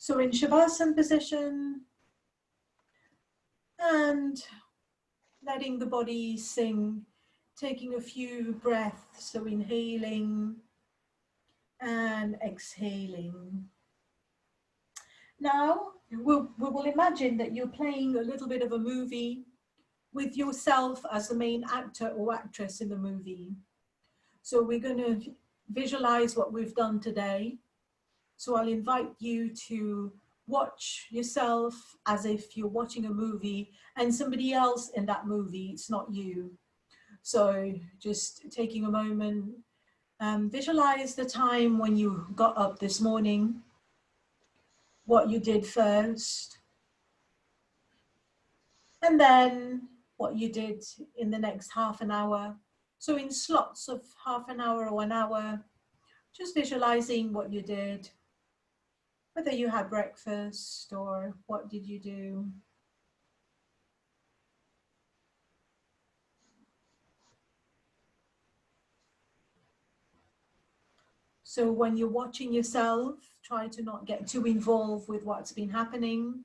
So in Shavasana position and letting the body sink, taking a few breaths, so inhaling and exhaling. Now we will imagine that you're playing a little bit of a movie with yourself as the main actor or actress in the movie. So we're going to visualize what we've done today. So I'll invite you to watch yourself as if you're watching a movie and somebody else in that movie, it's not you. So just taking a moment, visualize the time when you got up this morning, what you did first, and then what you did in the next half an hour. So in slots of half an hour or an hour, just visualizing what you did, whether you had breakfast or what did you do. So when you're watching yourself, try to not get too involved with what's been happening.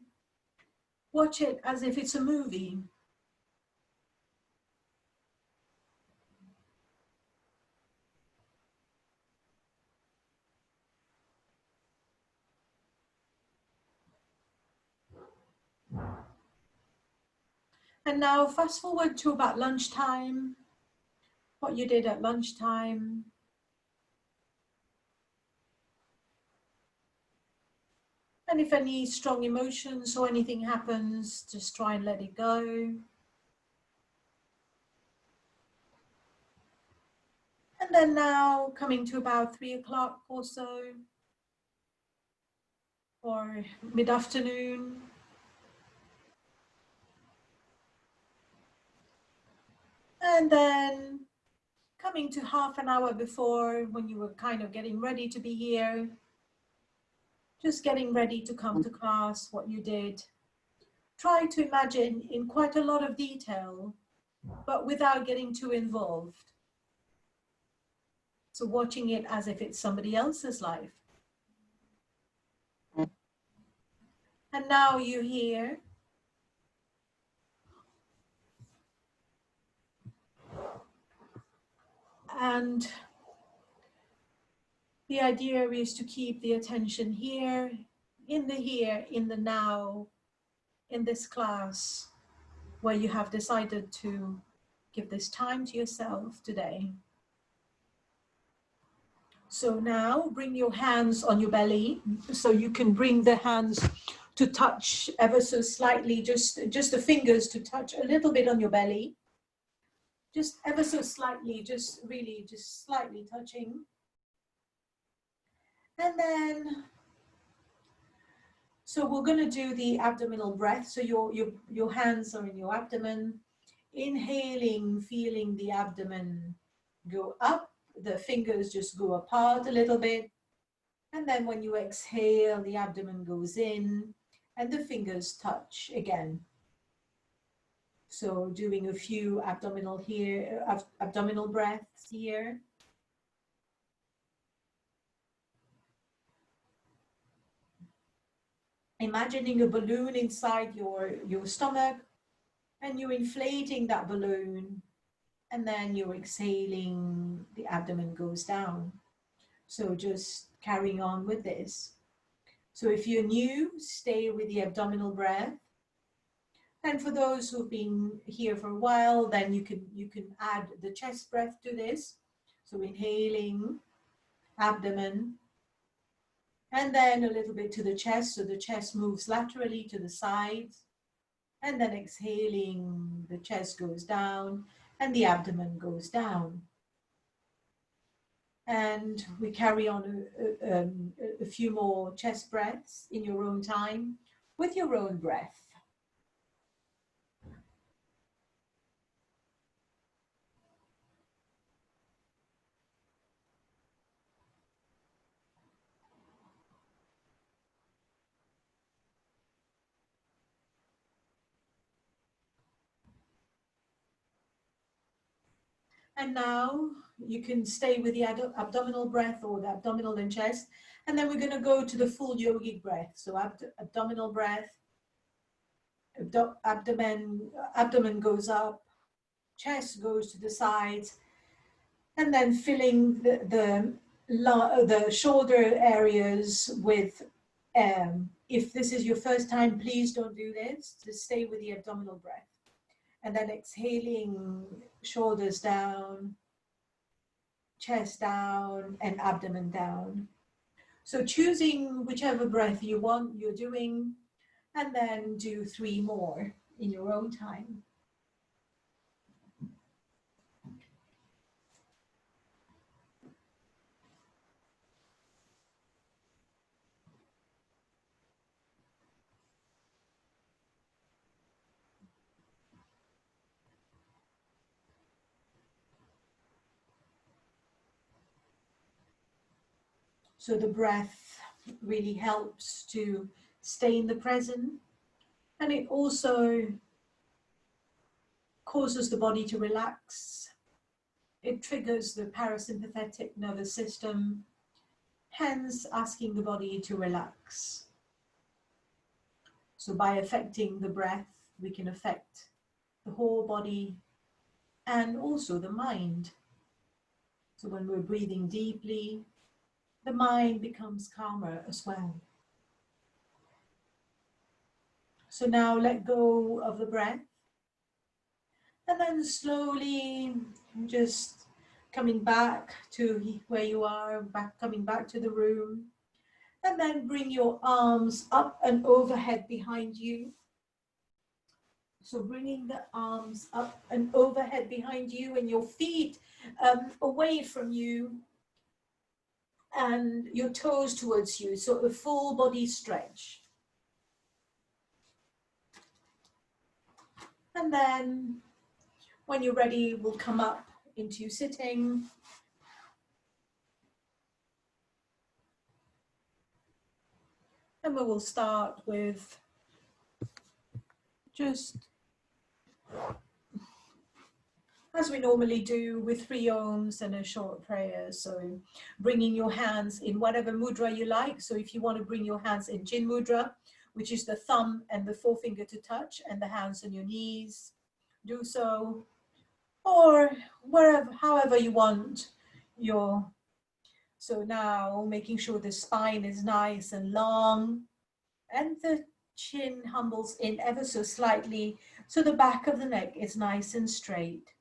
Watch it as if it's a movie. And now fast forward to about lunchtime, what you did at lunchtime. And if any strong emotions or anything happens, just try and let it go. And then now coming to about 3 o'clock or so, or mid-afternoon. And then coming to half an hour before, when you were kind of getting ready to be here, just getting ready to come to class, what you did. Try to imagine in quite a lot of detail, but without getting too involved. So watching it as if it's somebody else's life. And now you're here. And the idea is to keep the attention here, in the now, in this class, where you have decided to give this time to yourself today. So now bring your hands on your belly, so you can bring the hands to touch ever so slightly, just the fingers to touch a little bit on your belly. Just ever so slightly, just really just slightly touching. And then, so we're going to do the abdominal breath. So your hands are in your abdomen. Inhaling, feeling the abdomen go up. The fingers just go apart a little bit. And then when you exhale, the abdomen goes in and the fingers touch again. So doing a few abdominal breaths here. Imagining a balloon inside your stomach, and you're inflating that balloon, and then you're exhaling, the abdomen goes down. So just carrying on with this. So if you're new, stay with the abdominal breath. And for those who've been here for a while, then you can add the chest breath to this. So inhaling, abdomen, and then a little bit to the chest. So the chest moves laterally to the sides. And then exhaling, the chest goes down and the abdomen goes down. And we carry on a few more chest breaths in your own time with your own breath. And now you can stay with the abdominal breath or the abdominal and chest. And then we're going to go to the full yogic breath. So abdominal breath, abdomen goes up, chest goes to the sides, and then filling the shoulder areas with, if this is your first time, please don't do this. Just stay with the abdominal breath. And then exhaling, shoulders down, chest down, and abdomen down. So choosing whichever breath you want, you're doing, and then do 3 more in your own time. So the breath really helps to stay in the present, and it also causes the body to relax. It triggers the parasympathetic nervous system, hence asking the body to relax. So by affecting the breath, we can affect the whole body and also the mind. So when we're breathing deeply, the mind becomes calmer as well. So now let go of the breath, and then slowly just coming back to where you are, coming back to the room, and then bring your arms up and overhead behind you. So bringing the arms up and overhead behind you, and your feet away from you, and your toes towards you, so a full body stretch. And then when you're ready, we'll come up into sitting. And we will start with just, as we normally do, with 3 Oms and a short prayer. So bringing your hands in whatever mudra you like. So if you want to bring your hands in Jin mudra, which is the thumb and the forefinger to touch, and the hands on your knees, do so. Or wherever, however you want your. So now making sure the spine is nice and long, and the chin humbles in ever so slightly, so the back of the neck is nice and straight,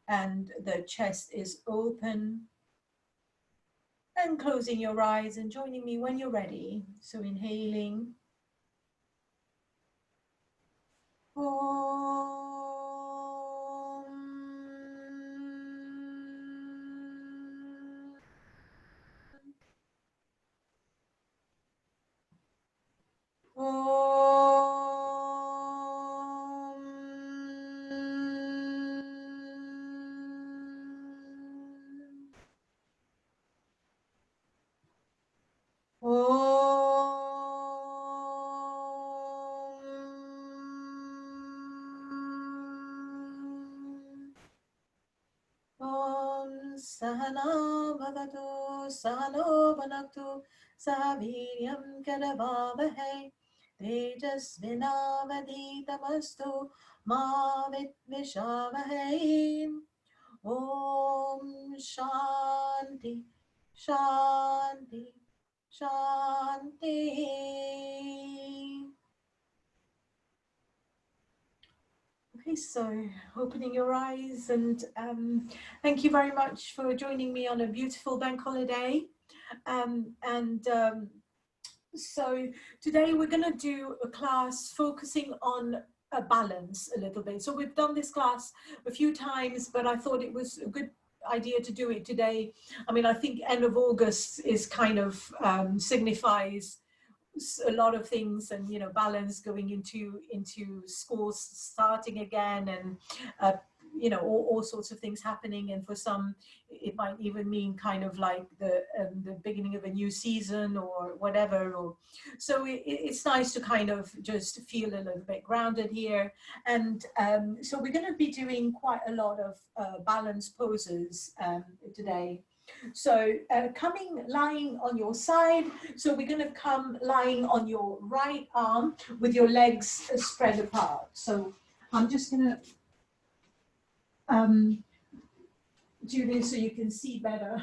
and the chest is open. And closing your eyes and joining me when you're ready. So inhaling. Sahana bhavato sahano bhanaktu saviryam karavavahe tejasvinavaditamastu ma vitvishavahai. Om Shanti Shanti Shanti. Okay, so opening your eyes, and thank you very much for joining me on a beautiful bank holiday. So today we're going to do a class focusing on a balance a little bit. So we've done this class a few times, but I thought it was a good idea to do it today. I mean, I think end of August is kind of signifies a lot of things, and balance going into schools starting again, and you know, all sorts of things happening, and for some it might even mean kind of like the beginning of a new season or whatever. Or so it's nice to kind of just feel a little bit grounded here. And so we're going to be doing quite a lot of balance poses today. So lying on your side. So we're going to come lying on your right arm with your legs spread apart. So I'm just going to do this so you can see better.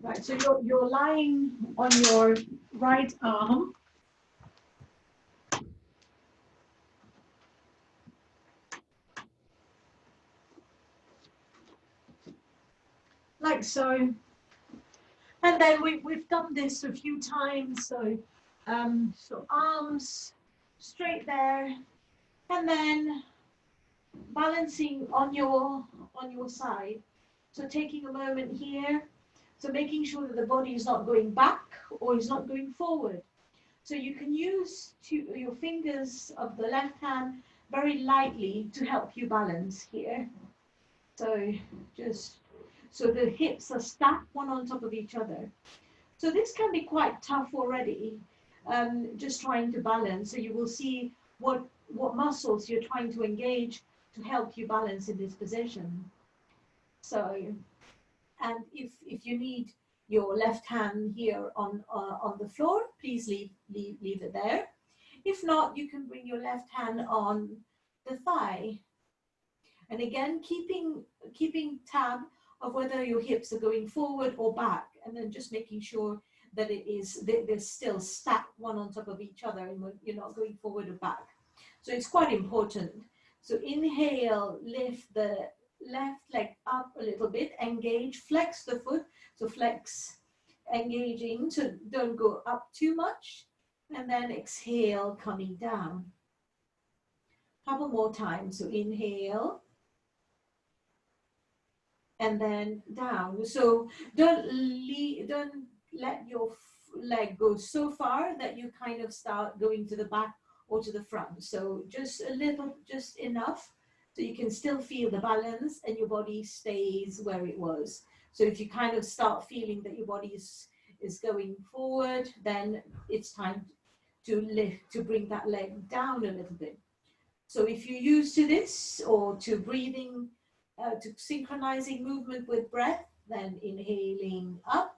Right, so you're lying on your right arm. Like so. And then we've done this a few times. So, so arms straight there, and then balancing on your side. So taking a moment here. So making sure that the body is not going back or is not going forward. So you can use your fingers of the left hand very lightly to help you balance here. So just so the hips are stacked one on top of each other. So this can be quite tough already, just trying to balance. So you will see what muscles you're trying to engage to help you balance in this position. So, and if you need your left hand here on the floor, please leave it there. If not, you can bring your left hand on the thigh. And again, keeping tab of whether your hips are going forward or back, and then just making sure that they're still stacked one on top of each other, and you're not going forward or back. So it's quite important. So inhale, lift the left leg up a little bit, engage, flex the foot. So flex, engaging, so don't go up too much. And then exhale, coming down. Couple more times. So inhale, and then down. So don't let your leg go so far that you kind of start going to the back or to the front. So just a little, just enough so you can still feel the balance and your body stays where it was. So if you kind of start feeling that your body is going forward, then it's time to lift, to bring that leg down a little bit. So if you're used to this, or to breathing, to synchronizing movement with breath, then inhaling up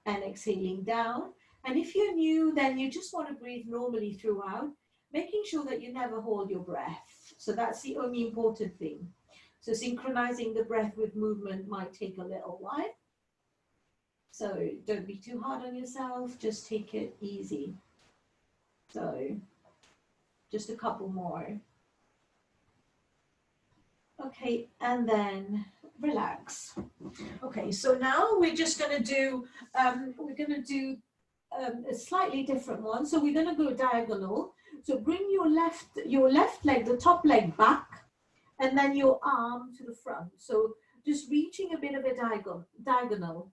and exhaling down. And if you're new, then you just want to breathe normally throughout, making sure that you never hold your breath. So that's the only important thing. So synchronizing the breath with movement might take a little while. So don't be too hard on yourself, just take it easy. So just a couple more. Okay, and then relax. Okay, so now we're just going to do a slightly different one. So we're going to go diagonal. So bring your left leg, the top leg back, and then your arm to the front. So just reaching a bit of a diagonal.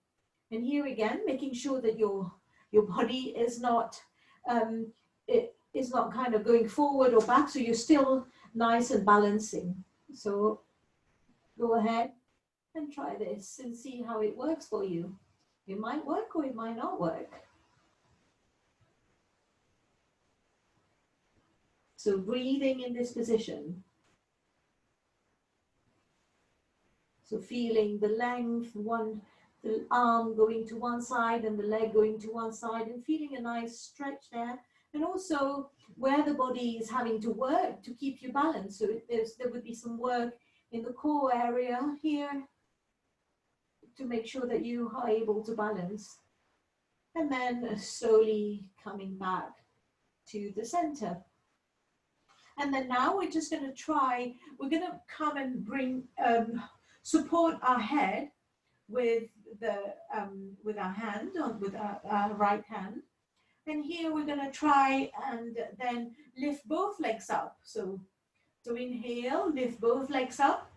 And here again, making sure that your body is not kind of going forward or back. So you're still nice and balancing. So go ahead and try this and see how it works for you. It might work or it might not work. So breathing in this position. So feeling the length, the arm going to one side and the leg going to one side, and feeling a nice stretch there. And also where the body is having to work to keep you balanced. So there would be some work in the core area here to make sure that you are able to balance. And then slowly coming back to the center. And then now we're just going to try, we're going to come and bring, support our head with our hand, with our right hand. And here we're going to try and then lift both legs up. So inhale, lift both legs up,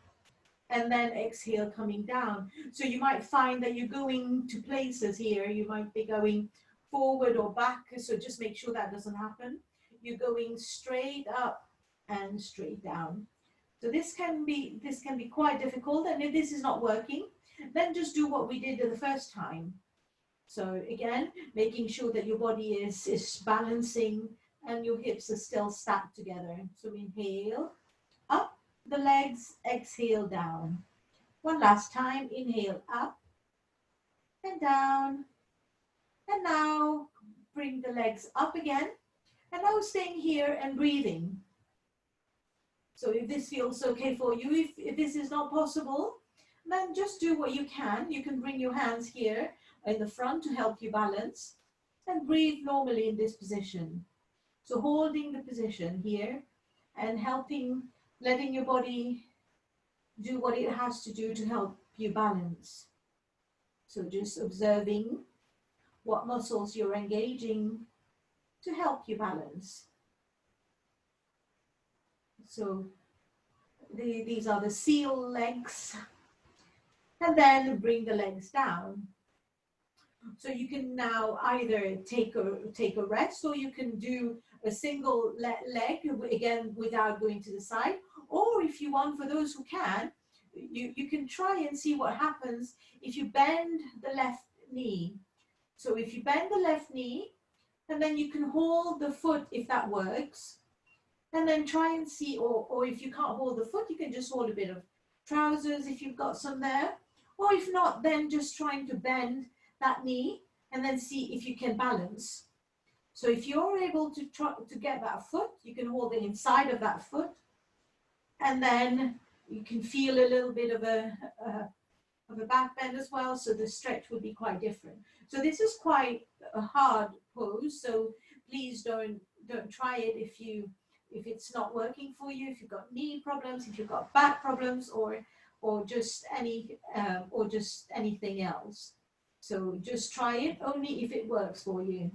and then exhale, coming down. So you might find that you're going to places here. You might be going forward or back. So just make sure that doesn't happen. You're going straight up and straight down. So this can be quite difficult, and if this is not working, then just do what we did the first time. So again, making sure that your body is balancing and your hips are still stacked together. So inhale, up the legs, exhale down. One last time, inhale up and down. And now bring the legs up again. And now staying here and breathing. So if this feels okay for you, if this is not possible, then just do what you can. You can bring your hands here in the front to help you balance and breathe normally in this position. So holding the position here and helping, letting your body do what it has to do to help you balance. So just observing what muscles you're engaging to help you balance. So these are the seal legs. And then bring the legs down. So you can now either take a rest, or you can do a single leg, again, without going to the side. Or if you want, for those who can, you can try and see what happens if you bend the left knee. So if you bend the left knee, and then you can hold the foot if that works. And then try and see, or if you can't hold the foot, you can just hold a bit of trousers if you've got some there. Or if not, then just trying to bend that knee and then see if you can balance. So if you're able to try to get that foot, you can hold the inside of that foot, and then you can feel a little bit of a back bend as well. So the stretch would be quite different. So this is quite a hard pose. So please don't try it if it's not working for you, if you've got knee problems, if you've got back problems, or just anything else. So just try it only if it works for you.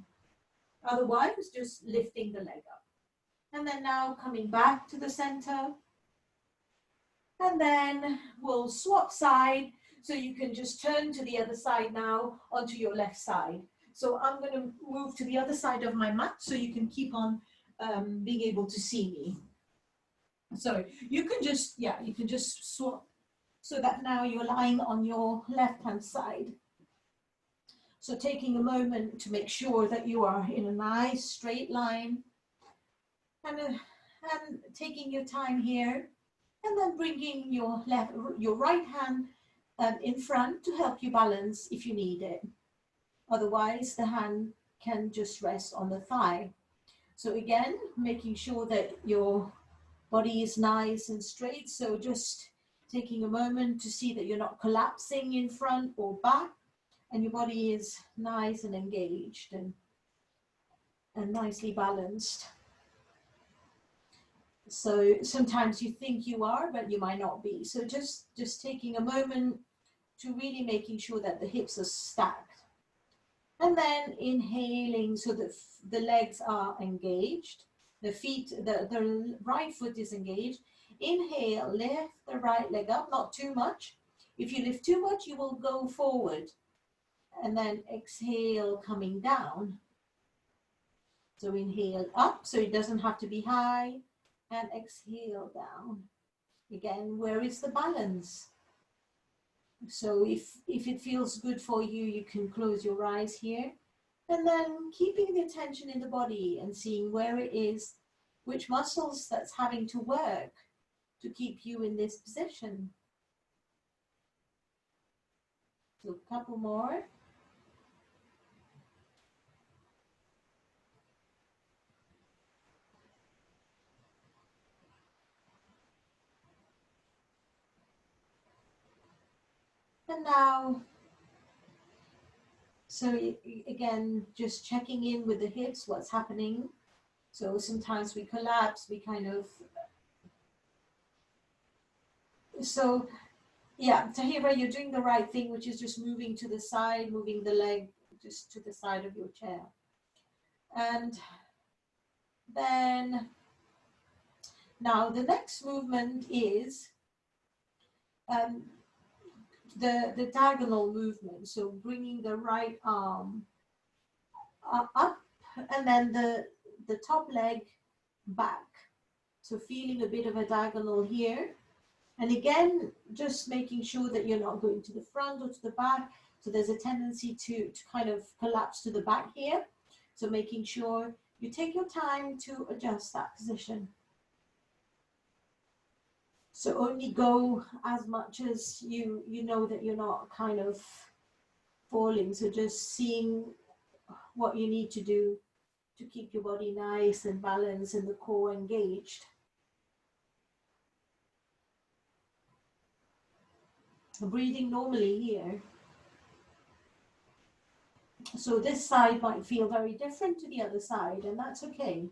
Otherwise, just lifting the leg up. And then now coming back to the center. And then we'll swap side. So you can just turn to the other side now onto your left side. So I'm going to move to the other side of my mat so you can keep on being able to see me. So you can just swap so that now you're lying on your left-hand side. So taking a moment to make sure that you are in a nice straight line, and taking your time here, and then bringing your right hand in front to help you balance if you need it. Otherwise, the hand can just rest on the thigh. So again, making sure that your body is nice and straight. So just taking a moment to see that you're not collapsing in front or back, and your body is nice and engaged and nicely balanced. So sometimes you think you are, but you might not be. So just taking a moment to really making sure that the hips are stacked. And then inhaling so that the legs are engaged. The feet, the right foot is engaged. Inhale, lift the right leg up, not too much. If you lift too much, you will go forward. And then exhale, coming down. So inhale up, so it doesn't have to be high. And exhale down. Again, where is the balance? So if it feels good for you, you can close your eyes here. And then keeping the attention in the body and seeing where it is, which muscles that's having to work to keep you in this position. So a couple more. And now, so again, just checking in with the hips, what's happening. So sometimes we collapse, we kind of, so yeah, Tahira, you're doing the right thing, which is just moving to the side, moving the leg just to the side of your chair. And then now the next movement is the diagonal movement. So bringing the right arm up, and then the top leg back. So feeling a bit of a diagonal here. And again, just making sure that you're not going to the front or to the back. So there's a tendency to kind of collapse to the back here. So making sure you take your time to adjust that position. So only go as much as you know that you're not kind of falling. So just seeing what you need to do to keep your body nice and balanced and the core engaged. Breathing normally here. So this side might feel very different to the other side, and that's okay.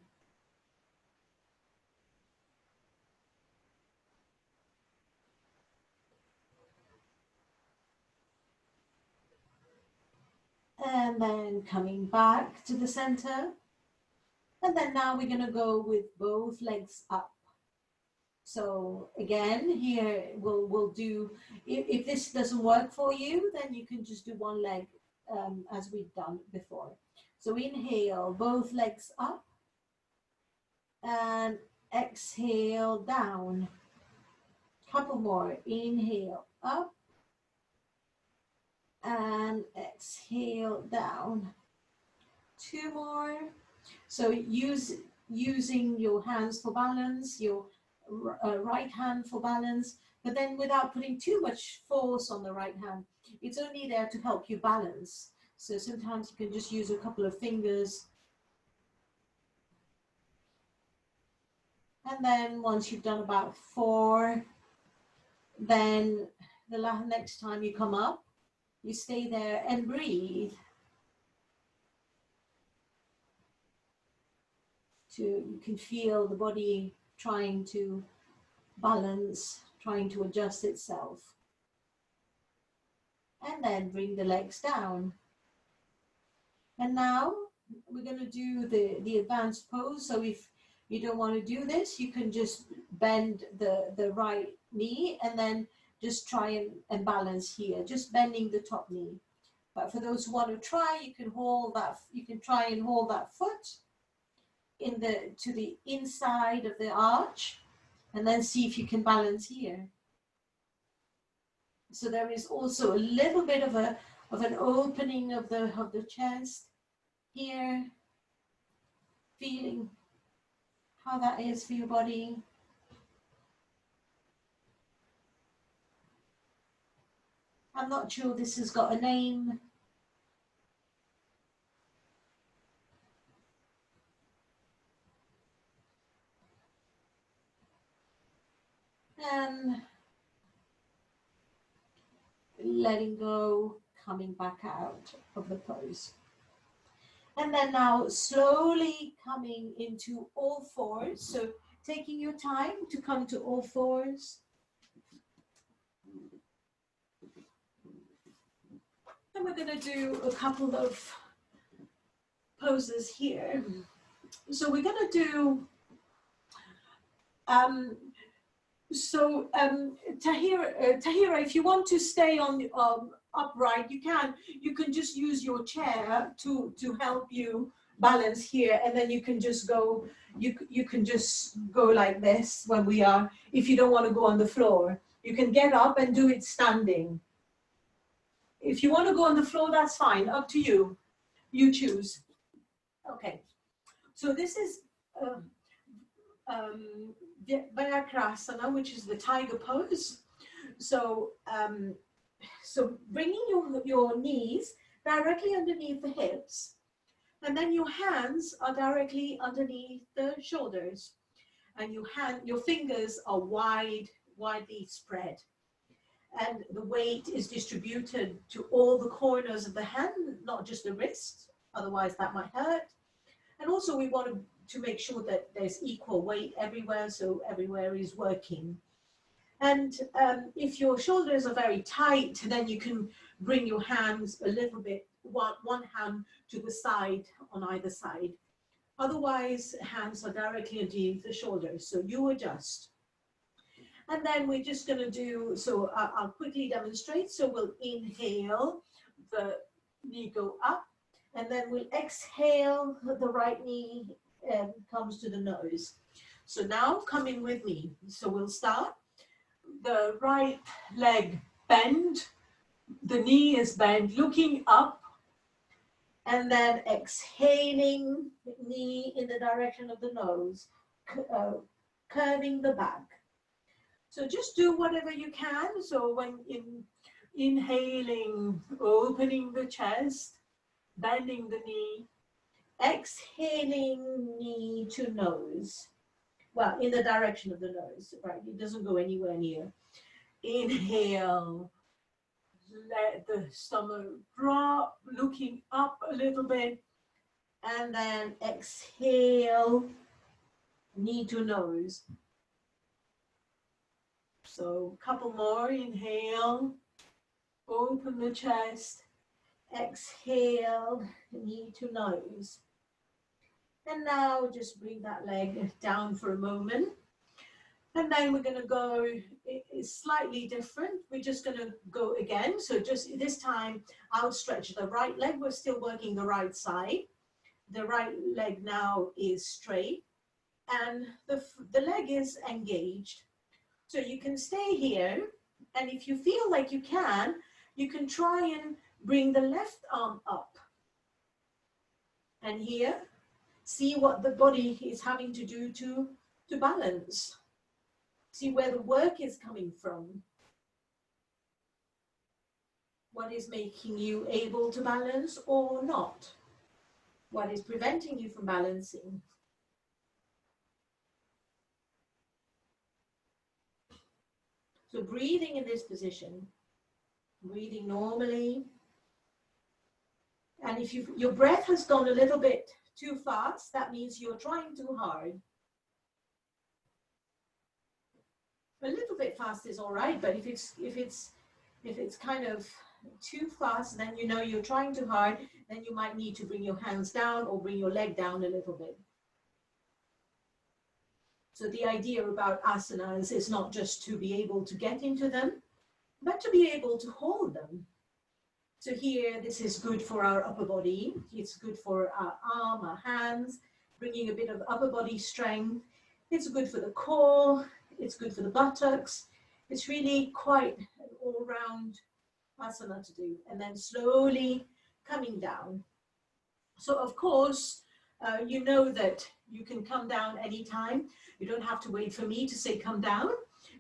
And then coming back to the center. And then now we're going to go with both legs up. So again, here we'll do, if this doesn't work for you, then you can just do one leg as we've done before. So inhale, both legs up, and exhale down. Couple more, inhale up, and exhale down. Two more. So using your hands for balance, your right hand for balance, but then without putting too much force on the right hand. It's only there to help you balance. So sometimes you can just use a couple of fingers. And then once you've done about 4, then the next time you come up, you stay there and breathe. You can feel the body trying to balance, trying to adjust itself. And then bring the legs down. And now we're going to do the advanced pose. So if you don't want to do this, you can just bend the right knee and then just try and balance here, just bending the top knee. But for those who want to try, you can try and hold that foot to the inside of the arch, and then see if you can balance here. So there is also a little bit of an opening of the chest here, feeling how that is for your body. I'm not sure this has got a name. And letting go, coming back out of the pose. And then now slowly coming into all fours. So taking your time to come to all fours. And we're going to do a couple of poses here. So we're going to do, Tahira, if you want to stay on upright, you can just use your chair to help you balance here, and then you can just go, you can just go like this when we are, if you don't want to go on the floor, you can get up and do it standing. If you want to go on the floor, that's fine, up to you. You choose. Okay, so this is Vajrakrasana, which is the tiger pose. So, so bringing your knees directly underneath the hips, and then your hands are directly underneath the shoulders, and your fingers are widely spread. And the weight is distributed to all the corners of the hand, not just the wrist, otherwise that might hurt. And also we want to make sure that there's equal weight everywhere, so everywhere is working. And if your shoulders are very tight, then you can bring your hands a little bit, one hand to the side on either side. Otherwise, hands are directly underneath the shoulders, so you adjust. And then we're just going to do, so I'll quickly demonstrate. So we'll inhale, the knee go up, And then we'll exhale, the right knee comes to the nose. So now come in with me. So we'll start. The right leg bend, the knee is bent, looking up, and then exhaling, knee in the direction of the nose, curving the back. So just do whatever you can. So when inhaling, opening the chest, bending the knee, exhaling, knee to nose. Well, in the direction of the nose, right? It doesn't go anywhere near. Inhale, let the stomach drop, looking up a little bit, and then exhale, knee to nose. So a couple more. Inhale, open the chest, exhale, knee to nose. And now just bring that leg down for a moment. And then we're going to go, it's slightly different. We're just going to go again. So just this time, outstretch the right leg. We're still working the right side. The right leg now is straight and the leg is engaged. So you can stay here. And if you feel like you can try and bring the left arm up. And here, see what the body is having to do to balance. See where the work is coming from. What is making you able to balance or not? What is preventing you from balancing? So breathing in this position, breathing normally. And if your breath has gone a little bit too fast, that means you're trying too hard. A little bit fast is all right, but if it's kind of too fast, then you know you're trying too hard, then you might need to bring your hands down or bring your leg down a little bit. So the idea about asanas is not just to be able to get into them, but to be able to hold them. So here, this is good for our upper body. It's good for our arm, our hands, bringing a bit of upper body strength. It's good for the core. It's good for the buttocks. It's really quite an all-round asana to do. And then slowly coming down. So of course, you know that you can come down anytime. You don't have to wait for me to say come down.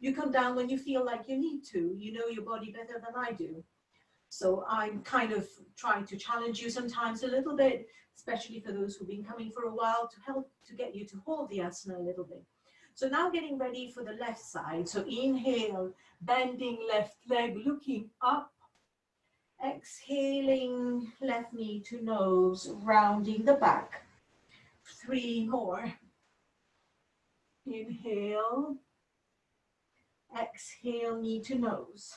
You come down when you feel like you need to. You know your body better than I do. So I'm kind of trying to challenge you sometimes a little bit, especially for those who've been coming for a while, to help to get you to hold the asana a little bit. So now getting ready for the left side. So inhale, bending left leg, looking up. Exhaling, left knee to nose, rounding the back. 3 more. Inhale. Exhale, knee to nose.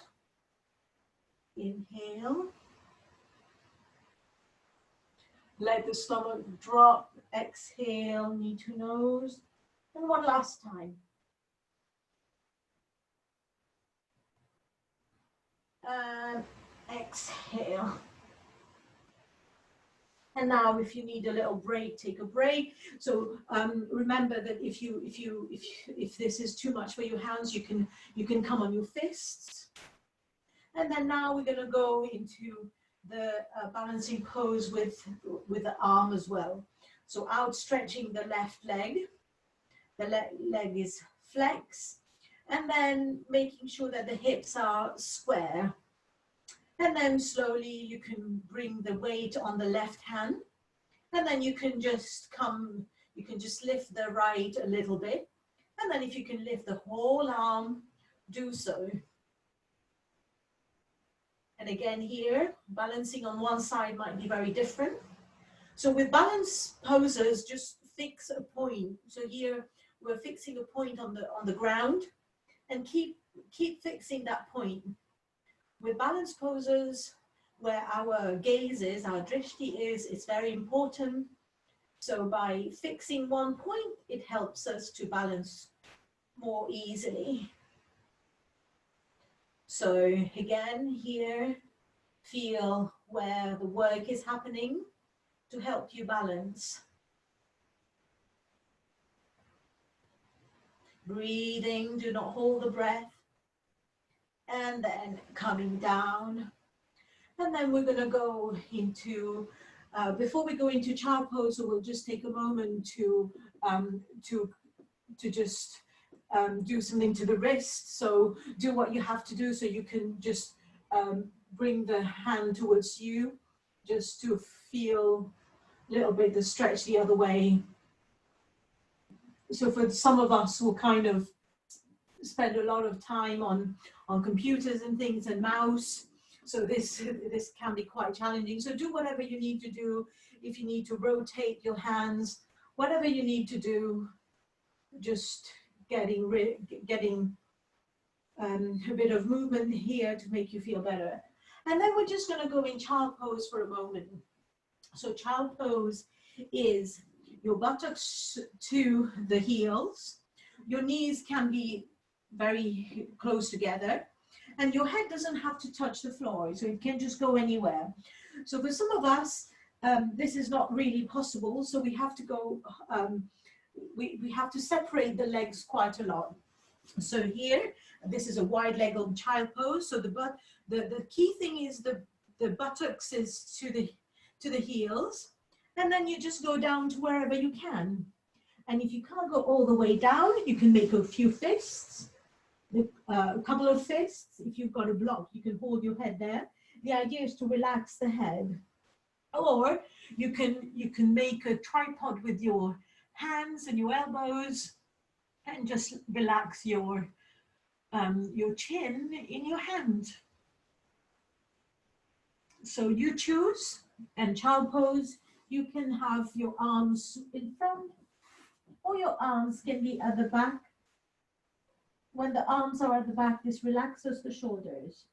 Inhale. Let the stomach drop. Exhale, knee to nose. And one last time. And exhale. And now if you need a little break, take a break. So remember that if this is too much for your hands, you can come on your fists. And then now we're going to go into the balancing pose with the arm as well. So outstretching the left leg. The leg is flexed. And then making sure that the hips are square. And then slowly you can bring the weight on the left hand. And then you can just lift the right a little bit. And then if you can lift the whole arm, do so. And again here, balancing on one side might be very different. So with balance poses, just fix a point. So here we're fixing a point on the ground and keep fixing that point. With balance poses, where our gaze is, our drishti is, it's very important. So by fixing one point, it helps us to balance more easily. So again, here, feel where the work is happening. to help you balance. Breathing, do not hold the breath. And then coming down. And then we're going to go into, before we go into child pose, we'll just take a moment to just do something to the wrist. So do what you have to do, so you can just bring the hand towards you, just to feel a little bit the stretch the other way. So for some of us who kind of spend a lot of time on computers and things and mouse, so this can be quite challenging. So do whatever you need to do. If you need to rotate your hands, whatever you need to do, just getting a bit of movement here to make you feel better. And then we're just going to go in child pose for a moment. So child pose is your buttocks to the heels. Your knees can be very close together, and your head doesn't have to touch the floor, so it can just go anywhere. So for some of us, this is not really possible, so we have to go, we have to separate the legs quite a lot. So here, this is a wide leg on child pose. So the key thing is the buttocks is to the heels, and then you just go down to wherever you can. And if you can't go all the way down, you can make a few fists, a couple of fists. If you've got a block, you can hold your head there. The idea is to relax the head. Or you can make a tripod with your hands and your elbows, and just relax your chin in your hand. So you choose. And child pose, you can have your arms in front, or your arms can be at the back. When the arms are at the back, this relaxes the shoulders.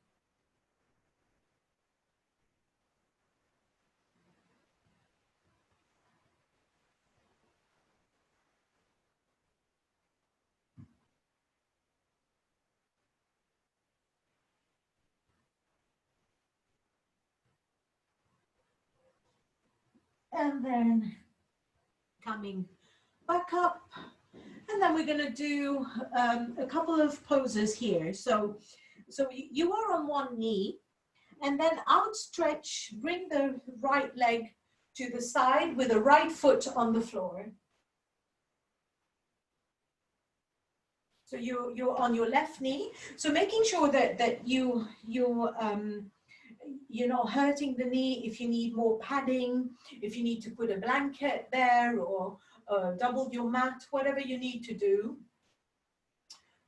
And then coming back up. And then we're going to do a couple of poses here. So you are on one knee, and then outstretch, bring the right leg to the side with the right foot on the floor. So you're on your left knee. So making sure that you're not hurting the knee. If you need more padding, if you need to put a blanket there, or double your mat, whatever you need to do.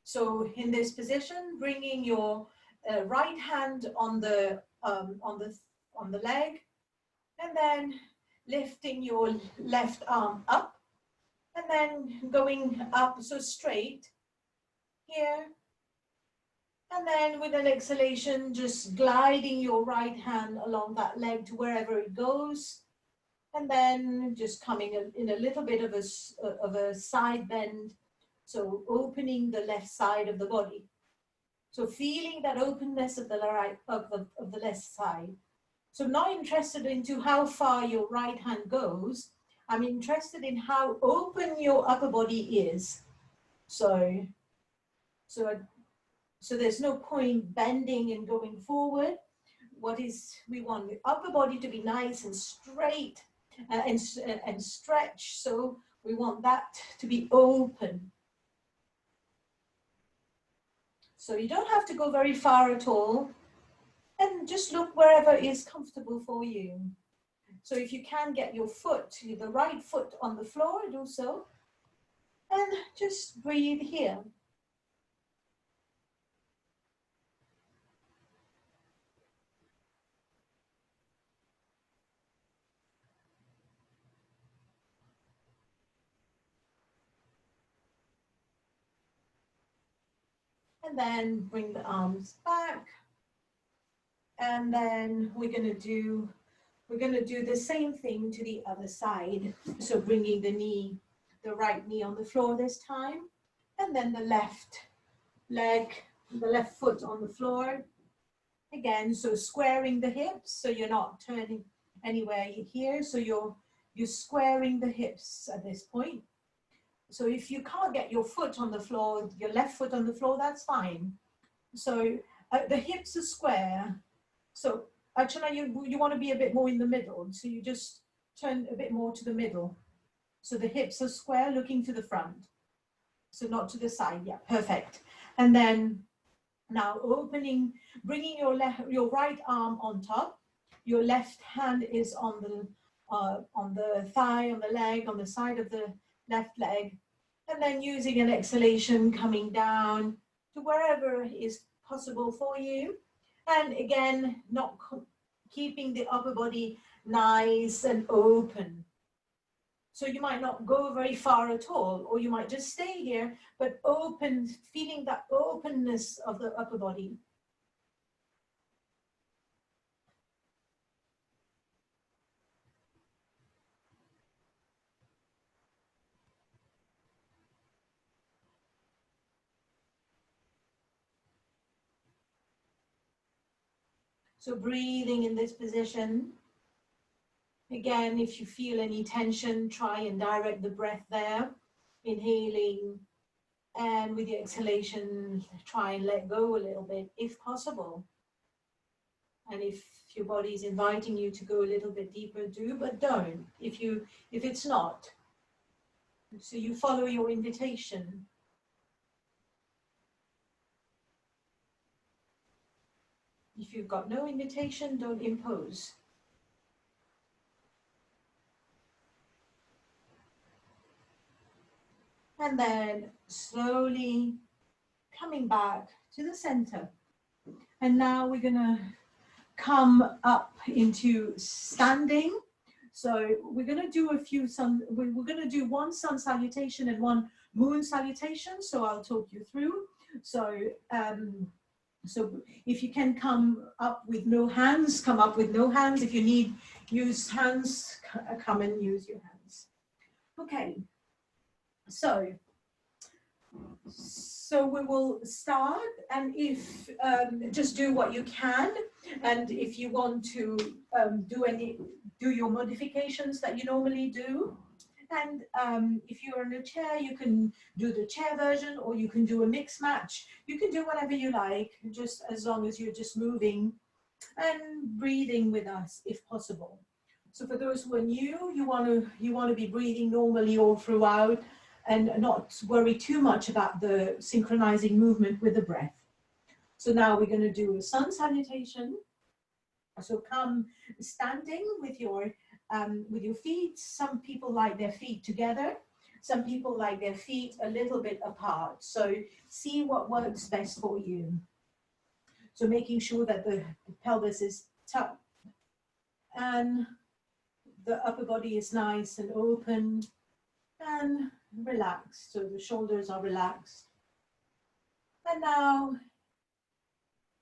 So in this position, bringing your right hand on the leg, and then lifting your left arm up, and then going up, so straight here. And then with an exhalation, just gliding your right hand along that leg to wherever it goes. And then just coming in a little bit of a side bend. So opening the left side of the body. So feeling that openness of the left side. So I'm not interested into how far your right hand goes. I'm interested in how open your upper body is. So there's no point bending and going forward. We want the upper body to be nice and straight and stretch. So we want that to be open. So you don't have to go very far at all, and just look wherever is comfortable for you. So if you can get your foot, the right foot on the floor, do so, and just breathe here. And then bring the arms back. And then we're going to do the same thing to the other side. So bringing the right knee on the floor this time, and then the left leg, the left foot on the floor. Again, so squaring the hips, so you're not turning anywhere here. So you're squaring the hips at this point. So if you can't get your foot on the floor, your left foot on the floor, that's fine. So the hips are square. So actually you want to be a bit more in the middle. So you just turn a bit more to the middle. So the hips are square looking to the front. So not to the side. Yeah, perfect. And then now opening, bringing your right arm on top. Your left hand is on the thigh, on the leg, on the side of the left leg. And then using an exhalation, coming down to wherever is possible for you. And again, not keeping the upper body nice and open. So you might not go very far at all, or you might just stay here, but open, feeling that openness of the upper body. So breathing in this position. Again, if you feel any tension, try and direct the breath there. Inhaling, and with the exhalation, try and let go a little bit, if possible. And if your body is inviting you to go a little bit deeper, do, but don't. If it's not. So you follow your invitation. If you've got no invitation, don't impose. And then slowly coming back to the center. And now we're gonna come up into standing. So we're gonna do we're gonna do one sun salutation and one moon salutation. So I'll talk you through. So if you can come up with no hands, come up with no hands. If you need use hands, come and use your hands. Okay. So we will start, and if just do what you can, and if you want to do your modifications that you normally do, and if you're in a chair, you can do the chair version, or you can do a mix match. You can do whatever you like, just as long as you're just moving and breathing with us if possible. So for those who are new, you want to be breathing normally all throughout, and not worry too much about the synchronizing movement with the breath. So now we're going to do a sun salutation. So come standing with your feet. Some people like their feet together. Some people like their feet a little bit apart. So see what works best for you. So making sure that the pelvis is tucked and the upper body is nice and open and relaxed. So the shoulders are relaxed. And now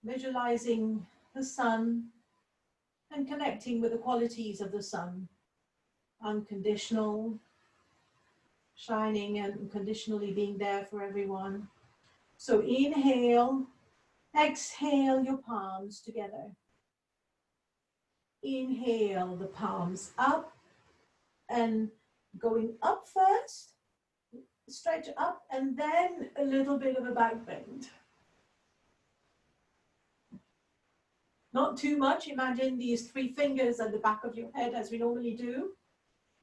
visualizing the sun and connecting with the qualities of the sun. Unconditional, shining and unconditionally being there for everyone. So inhale, exhale your palms together. Inhale the palms up and going up first, stretch up, and then a little bit of a back bend. Not too much. Imagine these 3 fingers at the back of your head as we normally do.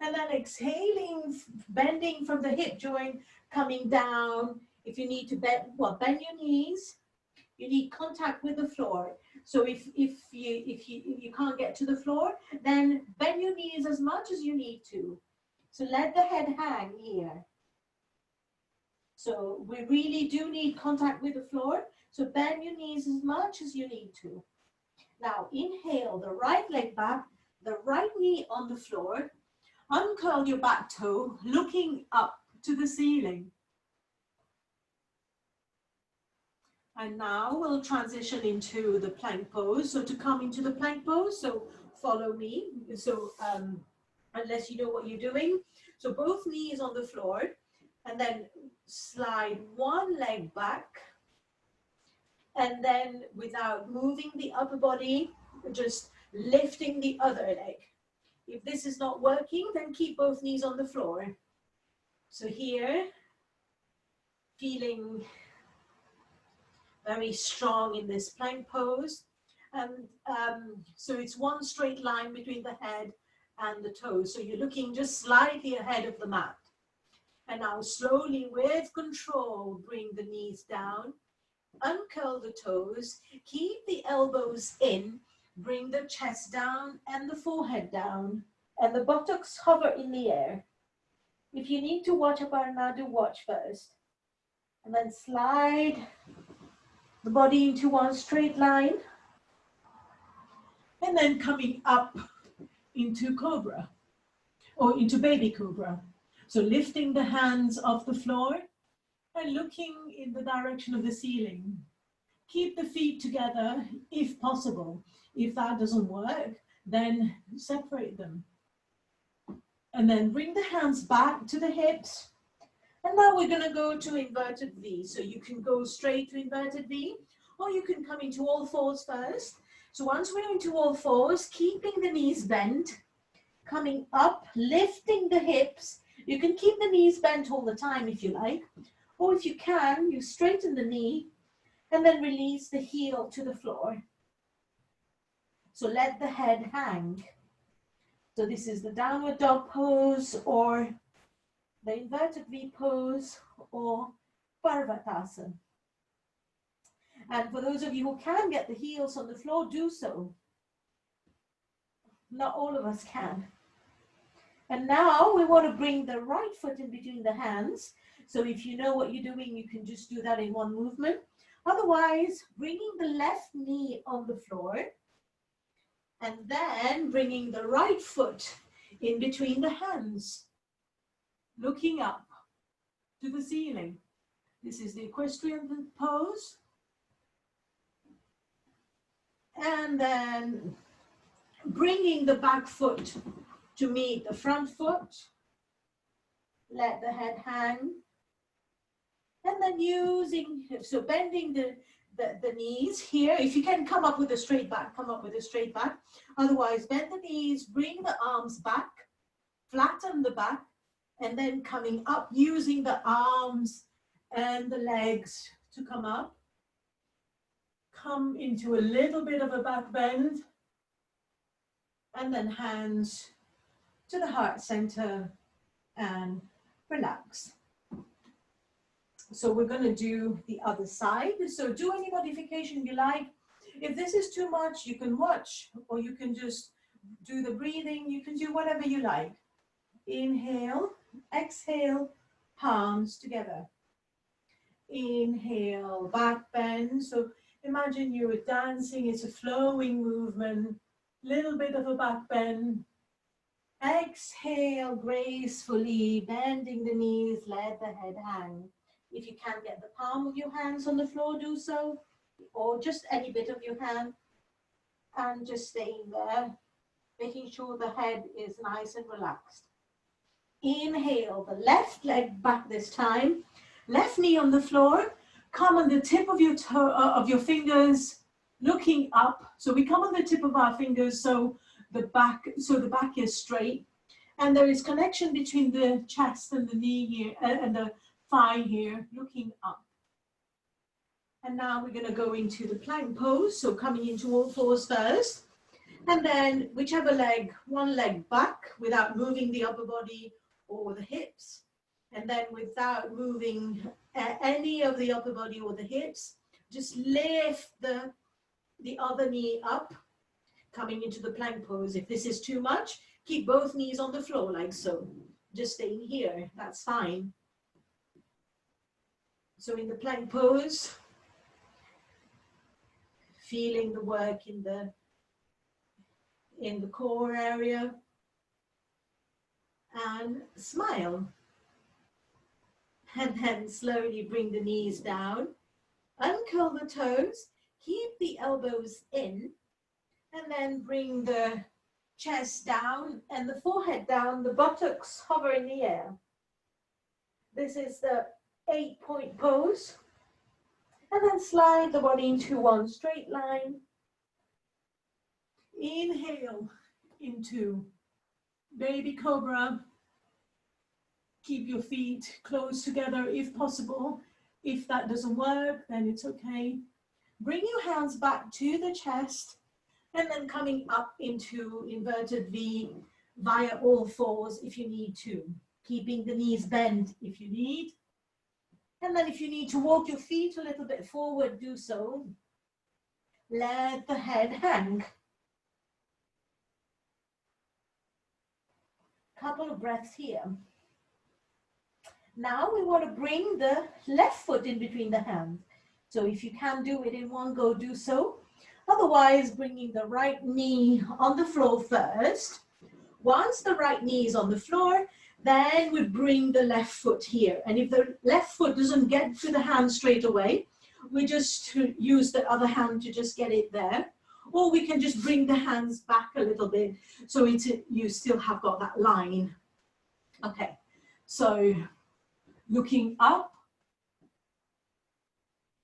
And then exhaling, bending from the hip joint, coming down. If you need to bend your knees. You need contact with the floor. So if you can't get to the floor, then bend your knees as much as you need to. So let the head hang here. So we really do need contact with the floor. So bend your knees as much as you need to. Now inhale the right leg back, the right knee on the floor. Uncurl your back toe, looking up to the ceiling. And now we'll transition into the plank pose. So to come into the plank pose, so follow me. So unless you know what you're doing. So both knees on the floor, and then slide one leg back. And then without moving the upper body, just lifting the other leg. If this is not working, then keep both knees on the floor. So here, feeling very strong in this plank pose. And so it's one straight line between the head and the toes. So you're looking just slightly ahead of the mat. And now slowly, with control, bring the knees down, uncurl the toes, keep the elbows in, bring the chest down and the forehead down, and the buttocks hover in the air. If you need to watch Aparna, watch first. And then slide the body into one straight line. And then coming up into cobra, or into baby cobra. So lifting the hands off the floor and looking in the direction of the ceiling. Keep the feet together if possible. If that doesn't work, then separate them. And then bring the hands back to the hips. And now we're going to go to inverted V. So you can go straight to inverted V, or you can come into all fours first. So once we're into all fours, keeping the knees bent, coming up, lifting the hips. You can keep the knees bent all the time if you like, or if you can, you straighten the knee and then release the heel to the floor. So let the head hang. So this is the downward dog pose, or the inverted V pose, or Parvatasana. And for those of you who can get the heels on the floor, do so. Not all of us can. And now we want to bring the right foot in between the hands. So if you know what you're doing, you can just do that in one movement. Otherwise, bringing the left knee on the floor, and then bringing the right foot in between the hands, looking up to the ceiling. This is the equestrian pose. And then bringing the back foot to meet the front foot. Let the head hang. And then using, so bending the knees here. If you can come up with a straight back, come up with a straight back. Otherwise, bend the knees, bring the arms back, flatten the back, and then coming up using the arms and the legs to come up. Come into a little bit of a back bend, and then hands to the heart center and relax. So we're going to do the other side. So do any modification you like. If this is too much, you can watch, or you can just do the breathing. You can do whatever you like. Inhale, exhale, palms together. Inhale, back bend. So imagine you're dancing, it's a flowing movement, little bit of a back bend. Exhale gracefully, bending the knees, let the head hang. If you can't get the palm of your hands on the floor, do so, or just any bit of your hand, and just staying there, making sure the head is nice and relaxed. Inhale, the left leg back this time, left knee on the floor. Come on the tip of your toe, of your fingers, looking up. So we come on the tip of our fingers, so the back is straight, and there is connection between the chest and the knee here, and the thigh here, looking up. And now we're going to go into the plank pose. So coming into all fours first, and then whichever leg, one leg back without moving the upper body or the hips. And then without moving any of the upper body or the hips, just lift the other knee up, coming into the plank pose. If this is too much, keep both knees on the floor like so. Just staying here, that's fine. So in the plank pose, feeling the work in the core area, and smile. And then slowly bring the knees down, uncurl the toes, keep the elbows in, and then bring the chest down and the forehead down, the buttocks hover in the air. This is the 8-point pose. And then slide the body into one straight line. Inhale into Baby cobra. Keep your feet close together if possible. If that doesn't work, then it's okay. Bring your hands back to the chest and then coming up into inverted V via all fours if you need to. Keeping the knees bent if you need. And then if you need to walk your feet a little bit forward, do so. Let the head hang. Couple of breaths here. Now we want to bring the left foot in between the hands. So if you can do it in one go, do so. Otherwise, bringing the right knee on the floor first. Once the right knee is on the floor, then we bring the left foot here. And if the left foot doesn't get to the hand straight away, we just use the other hand to just get it there. Or we can just bring the hands back a little bit so you still have got that line. Okay, so looking up.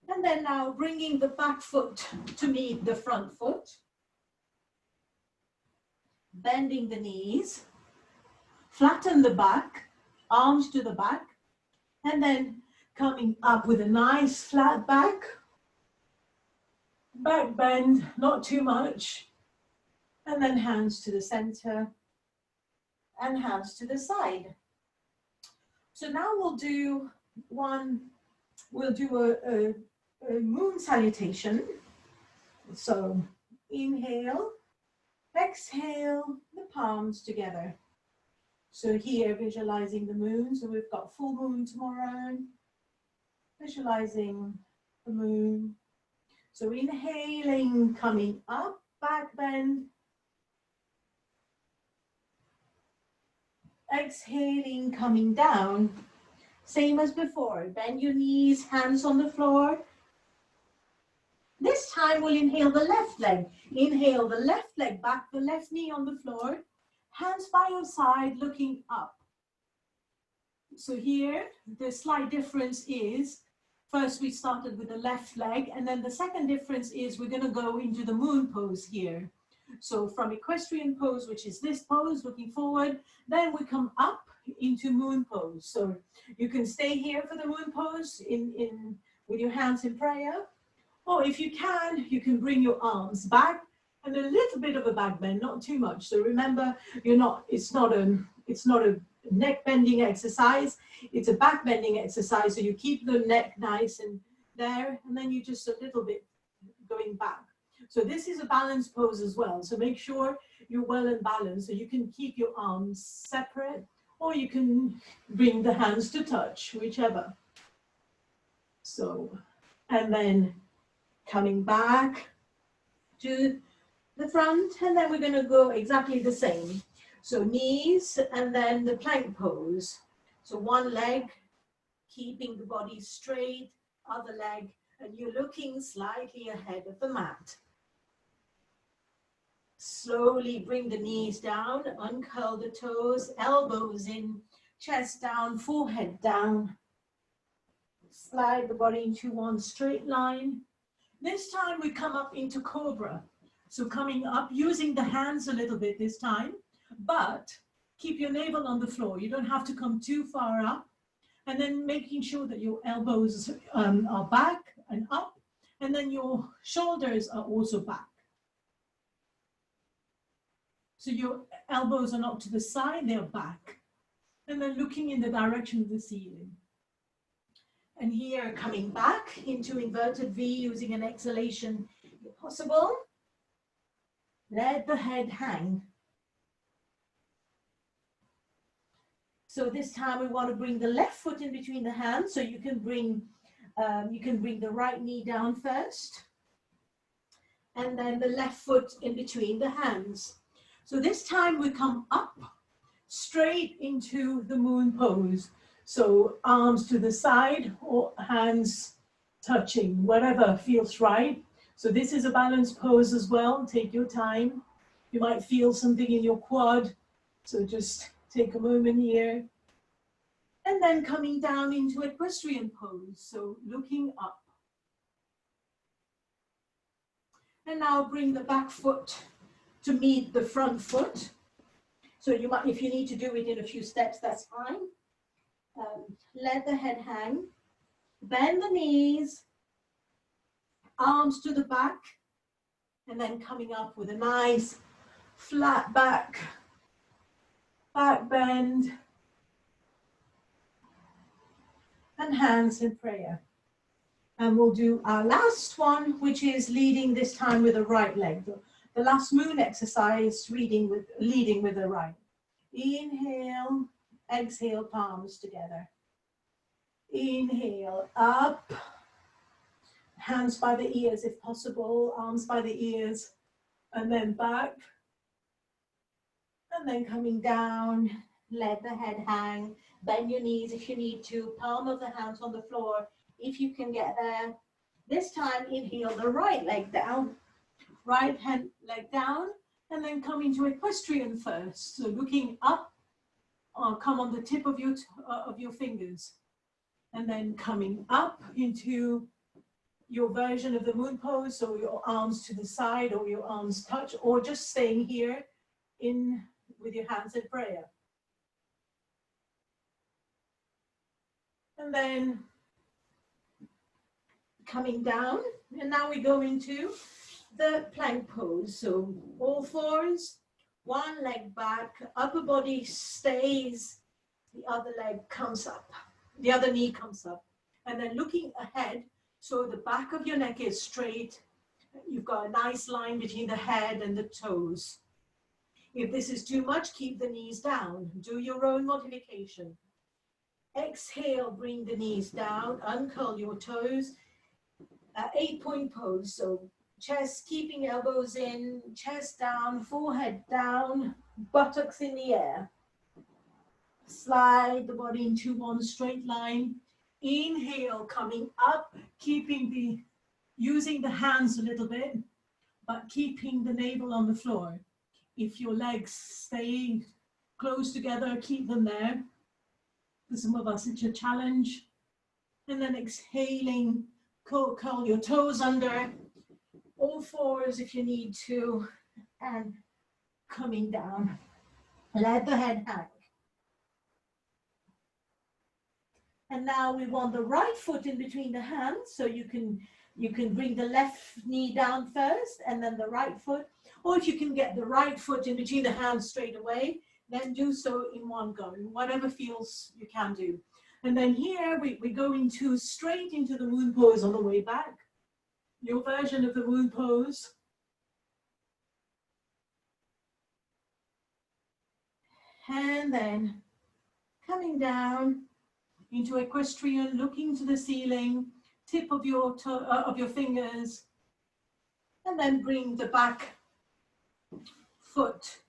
And then now bringing the back foot to meet the front foot. Bending the knees. Flatten the back, arms to the back. And then coming up with a nice flat back. Back bend, not too much. And then hands to the center. And hands to the side. So now we'll do a moon salutation. So inhale, exhale, the palms together. So here visualizing the moon. So we've got full moon tomorrow. Visualizing the moon. So inhaling, coming up, back bend. Exhaling, coming down. Same as before. Bend your knees, hands on the floor. This time we'll inhale the left leg. Inhale the left leg back, the left knee on the floor. Hands by your side, looking up. So here, the slight difference is, first we started with the left leg, and then the second difference is we're going to go into the moon pose here. So from equestrian pose, which is this pose, looking forward, then we come up into moon pose. So you can stay here for the moon pose with your hands in prayer. Or if you can bring your arms back and a little bit of a back bend, not too much. So remember, it's not a neck bending exercise, it's a back bending exercise. So you keep the neck nice and there, and then you just a little bit going back. So this is a balanced pose as well. So make sure you're well and balanced. So you can keep your arms separate, or you can bring the hands to touch, whichever. So, and then coming back to the front, and then we're going to go exactly the same. So knees, and then the plank pose. So one leg, keeping the body straight, other leg, and you're looking slightly ahead of the mat. Slowly bring the knees down, uncurl the toes, elbows in, chest down, forehead down. Slide the body into one straight line. This time we come up into cobra. So coming up, using the hands a little bit this time, but keep your navel on the floor. You don't have to come too far up. And then making sure that your elbows are back and up, and then your shoulders are also back. So your elbows are not to the side, they're back. And then looking in the direction of the ceiling. And here, coming back into inverted V, using an exhalation if possible. Let the head hang. So this time we want to bring the left foot in between the hands. So you can bring the right knee down first. And then the left foot in between the hands. So this time we come up straight into the moon pose. So arms to the side or hands touching, whatever feels right. So this is a balanced pose as well. Take your time. You might feel something in your quad. So just take a moment here. And then coming down into equestrian pose. So looking up. And now bring the back foot to meet the front foot. So you might, if you need to do it in a few steps, that's fine. Let the head hang, bend the knees, arms to the back, and then coming up with a nice flat back bend, and hands in prayer. And we'll do our last one, which is leading this time with the right leg. The last moon exercise, leading with the right. Inhale, exhale, palms together. Inhale, up, hands by the ears if possible, arms by the ears, and then back. And then coming down, let the head hang, bend your knees if you need to, palm of the hands on the floor if you can get there. This time, inhale the right leg down, right hand leg down, and then come into equestrian first. So looking up, come on the tip of your fingers, and then coming up into your version of the moon pose, so your arms to the side or your arms touch, or just staying here in with your hands in prayer. And then coming down, and now we go into the plank pose. So all fours, one leg back, upper body stays, the other leg comes up, the other knee comes up. And then looking ahead, so the back of your neck is straight. You've got a nice line between the head and the toes. If this is too much, keep the knees down. Do your own modification. Exhale, bring the knees down, uncurl your toes. 8-point pose, so chest, keeping elbows in, chest down, forehead down, buttocks in the air. Slide the body into one straight line. Inhale, coming up, using the hands a little bit, but keeping the navel on the floor. If your legs stay close together, keep them there. For some of us, it's a challenge. And then exhaling, curl your toes under, all fours if you need to, and coming down. Let the head hang. And now we want the right foot in between the hands, so you can bring the left knee down first and then the right foot, or if you can get the right foot in between the hands straight away, then do so in one go, whatever feels you can do. And then here we go straight into the moon pose on the way back, your version of the moon pose. And then coming down into equestrian, looking to the ceiling, tip of your fingers, and then bring the back foot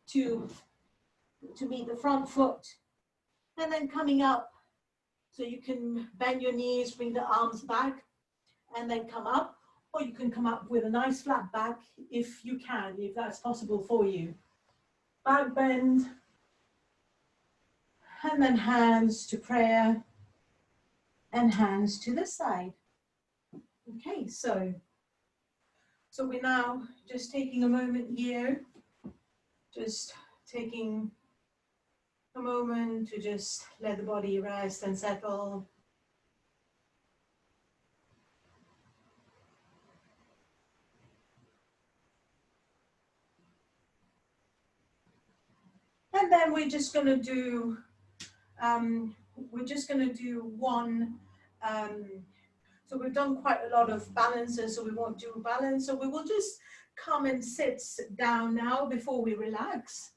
to meet the front foot, and then coming up, so you can bend your knees, bring the arms back, and then come up, or you can come up with a nice flat back if you can, if that's possible for you. Back bend, and then hands to prayer, and hands to the side. Okay, so we're now just taking a moment here, just taking a moment to just let the body rest and settle. And then we're just going to do one. So we've done quite a lot of balances, so we won't do balance. So we will just come and sit down now before we relax.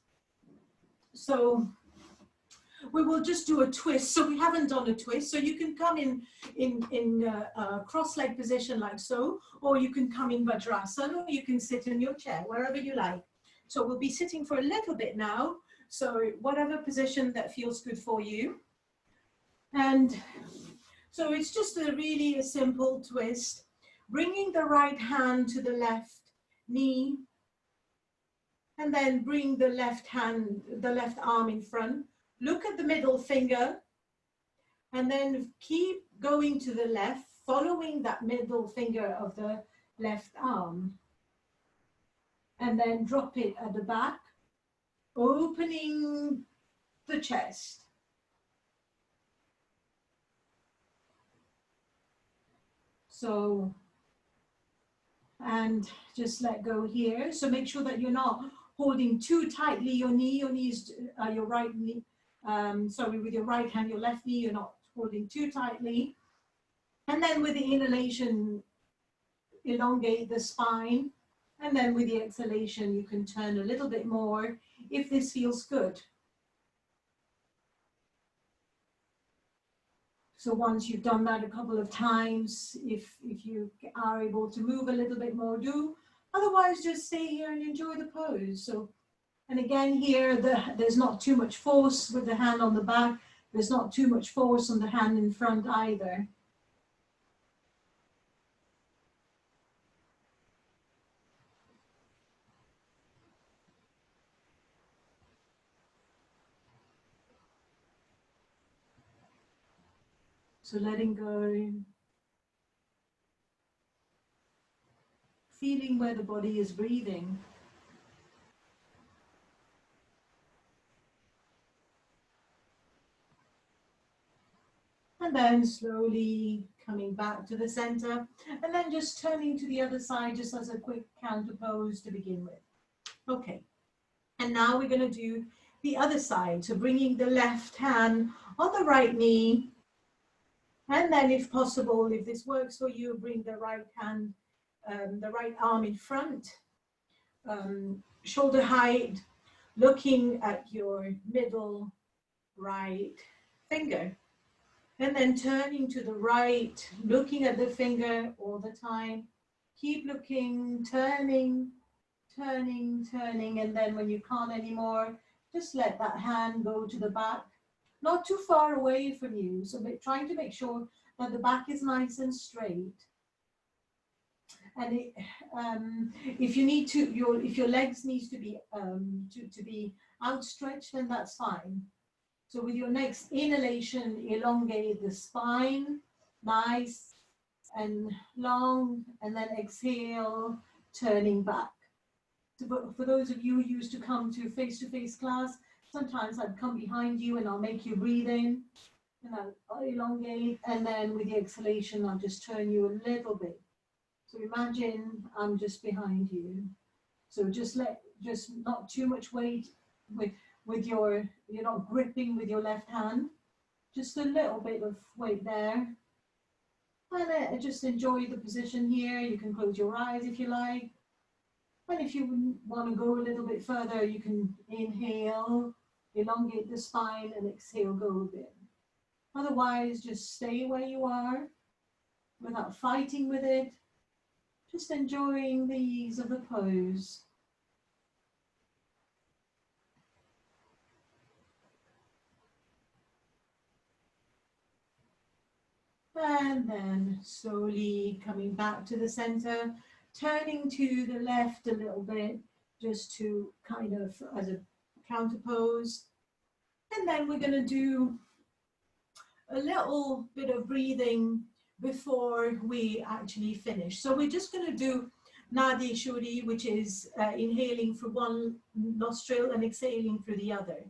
So we will just do a twist. So we haven't done a twist. So you can come in a cross-leg position like so, or you can come in Vajrasana, or you can sit in your chair, wherever you like. So we'll be sitting for a little bit now. So whatever position that feels good for you. And so it's just really a simple twist, bringing the right hand to the left knee, and then bring the left arm in front. Look at the middle finger, and then keep going to the left, following that middle finger of the left arm. And then drop it at the back. opening the chest. So, and just let go here. So make sure that you're not holding too tightly your knee. Your knees, your right knee, sorry, with your right hand, your left knee, you're not holding too tightly. And then with the inhalation, elongate the spine. And then with the exhalation, you can turn a little bit more if this feels good. So once you've done that a couple of times, if you are able to move a little bit more, do. Otherwise, just stay here and enjoy the pose. So, and again here, there's not too much force with the hand on the back. There's not too much force on the hand in front either. So letting go, feeling where the body is breathing. And then slowly coming back to the center, and then just turning to the other side just as a quick counter pose to begin with. Okay, and now we're going to do the other side. So bringing the left hand on the right knee, and then if possible, if this works for you, bring the right hand, the right arm in front, shoulder height, looking at your middle right finger. And then turning to the right, looking at the finger all the time. Keep looking, turning, turning, turning. And then when you can't anymore, just let that hand go to the back, not too far away from you. So trying to make sure that the back is nice and straight. And if you need to, if your legs needs to be outstretched, then that's fine. So with your next inhalation, elongate the spine, nice and long, and then exhale, turning back. So for those of you who used to come to face-to-face class, sometimes I'd come behind you and I'll make you breathe in, and I'll elongate, and then with the exhalation, I'll just turn you a little bit. So imagine I'm just behind you. So just not too much weight with you're not gripping with your left hand, just a little bit of weight there. And just enjoy the position here. You can close your eyes if you like. And if you want to go a little bit further, you can inhale, elongate the spine, and exhale, go a bit. Otherwise, just stay where you are without fighting with it. Just enjoying the ease of the pose. And then slowly coming back to the center, turning to the left a little bit, just to kind of as a counter pose. And then we're going to do a little bit of breathing before we actually finish. So we're just going to do Nadi Shodhi, which is inhaling through one nostril and exhaling through the other.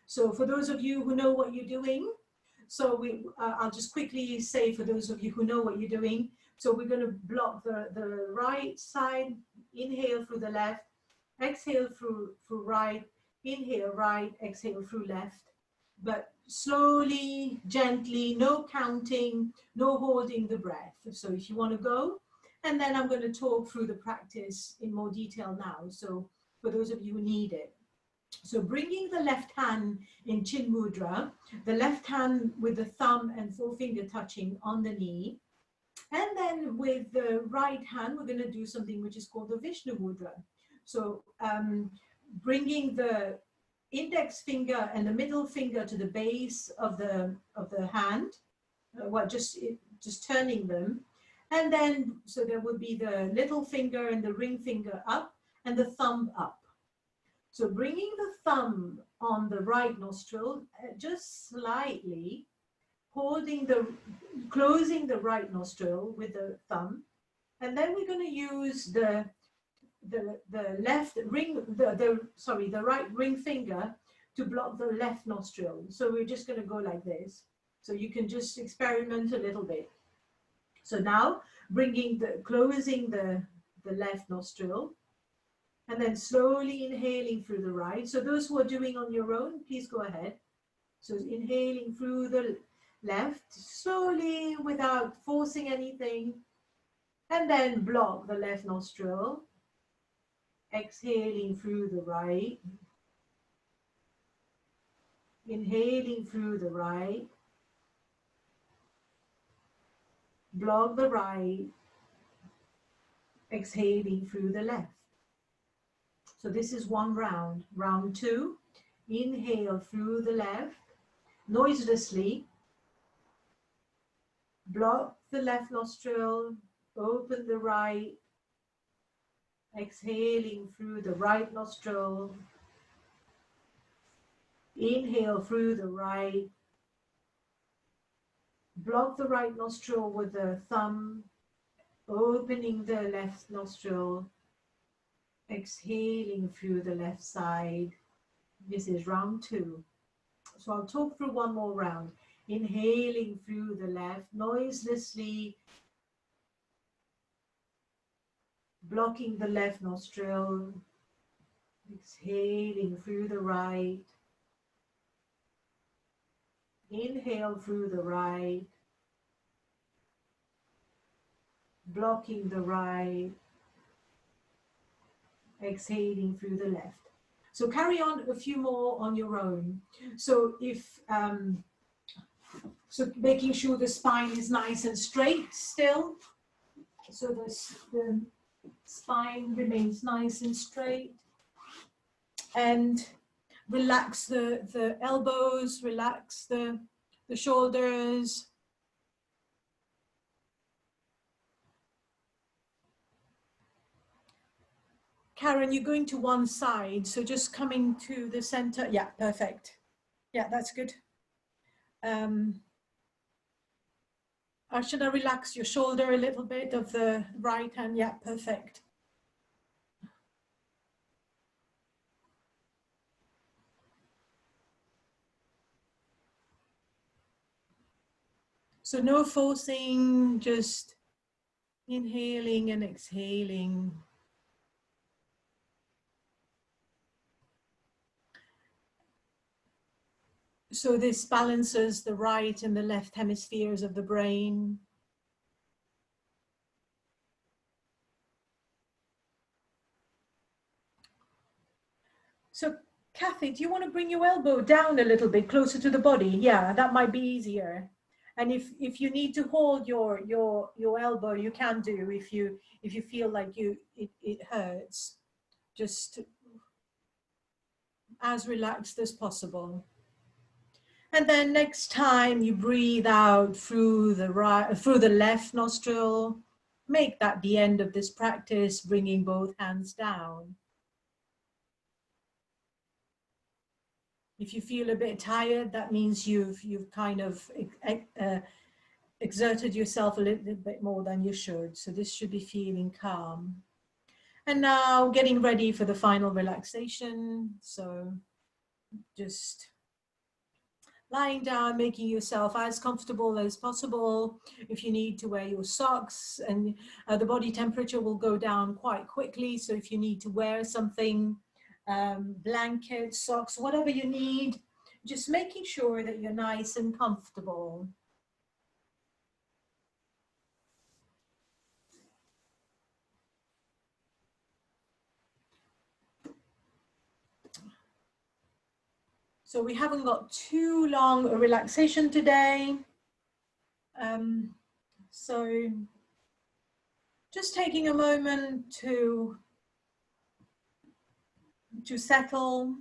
So for those of you who know what you're doing, so I'll just quickly say for those of you who know what you're doing. So we're going to block the right side, inhale through the left, exhale through right, inhale right, exhale through left. But slowly, gently, no counting, no holding the breath. So if you want to go, and then I'm going to talk through the practice in more detail now. So for those of you who need it. So bringing the left hand in Chin Mudra, the left hand with the thumb and forefinger touching on the knee. And then with the right hand, we're going to do something which is called the Vishnu Mudra. So bringing the index finger and the middle finger to the base of the hand, just turning them. And then, so there would be the little finger and the ring finger up and the thumb up. So bringing the thumb on the right nostril, just slightly, closing the right nostril with the thumb. And then we're going to use the the left ring, sorry, the right ring finger to block the left nostril. So we're just going to go like this. So you can just experiment a little bit. So now closing the left nostril, and then slowly inhaling through the right. So those who are doing on your own, please go ahead. So inhaling through the left, slowly without forcing anything, and then block the left nostril. Exhaling through the right. Inhaling through the right. Block the right. Exhaling through the left. So this is one round. Round two, inhale through the left, noiselessly. Block the left nostril, open the right. Exhaling through the right nostril. Inhale through the right. Block the right nostril with the thumb, opening the left nostril. Exhaling through the left side. This is round two. So I'll talk through one more round. Inhaling through the left, noiselessly. Blocking the left nostril. Exhaling through the right. Inhale through the right. Blocking the right. Exhaling through the left. So carry on a few more on your own. So if so making sure the spine is nice and straight still. So the spine remains nice and straight. And relax the elbows, relax the shoulders. Karen, you're going to one side, so just coming to the center. Yeah, perfect. Yeah, that's good. Should I relax your shoulder a little bit of the right hand? Yeah, perfect. So no forcing, just inhaling and exhaling. So this balances the right and the left hemispheres of the brain. So Kathy, do you want to bring your elbow down a little bit closer to the body? Yeah, that might be easier. And if you need to hold your elbow, you can do if you feel like it hurts. Just as relaxed as possible. And then next time you breathe out through the left nostril, make that the end of this practice, bringing both hands down. If you feel a bit tired, that means you've kind of exerted yourself a little bit more than you should. So this should be feeling calm. And now getting ready for the final relaxation. So just lying down, making yourself as comfortable as possible. If you need to wear your socks, and the body temperature will go down quite quickly. So if you need to wear something, blankets, socks, whatever you need, just making sure that you're nice and comfortable. So we haven't got too long a relaxation today. So just taking a moment to settle.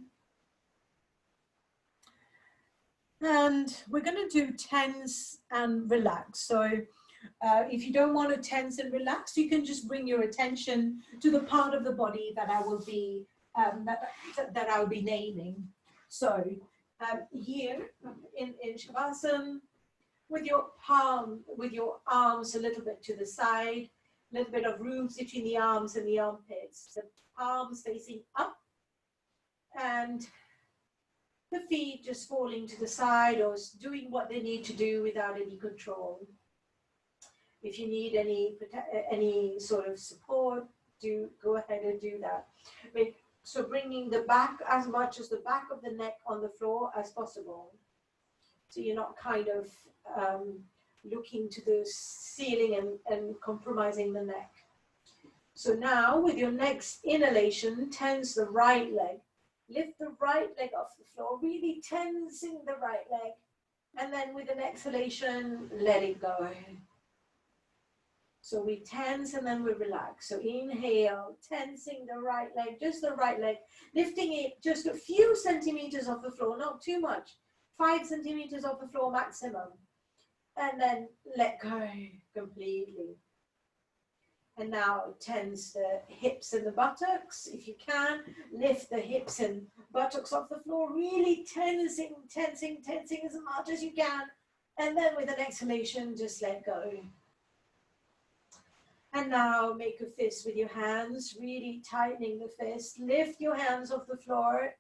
And we're going to do tense and relax. So if you don't want to tense and relax, you can just bring your attention to the part of the body that I will be that I'll be naming. So here in Shavasana, with your arms a little bit to the side, little bit of room between the arms and the armpits. The palms facing up and the feet just falling to the side or doing what they need to do without any control. If you need any sort of support, go ahead and do that. So bringing the back as much as the back of the neck on the floor as possible. So you're not kind of looking to the ceiling and compromising the neck. So now with your next inhalation, tense the right leg. Lift the right leg off the floor, really tensing the right leg. And then with an exhalation, let it go. So we tense and then we relax. So inhale, tensing the right leg, just the right leg, lifting it just a few centimeters off the floor, not too much, 5 centimeters off the floor maximum. And then let go completely. And now tense the hips and the buttocks. If you can, lift the hips and buttocks off the floor, really tensing as much as you can. And then with an exhalation, just let go. And now make a fist with your hands, really tightening the fist. Lift your hands off the floor.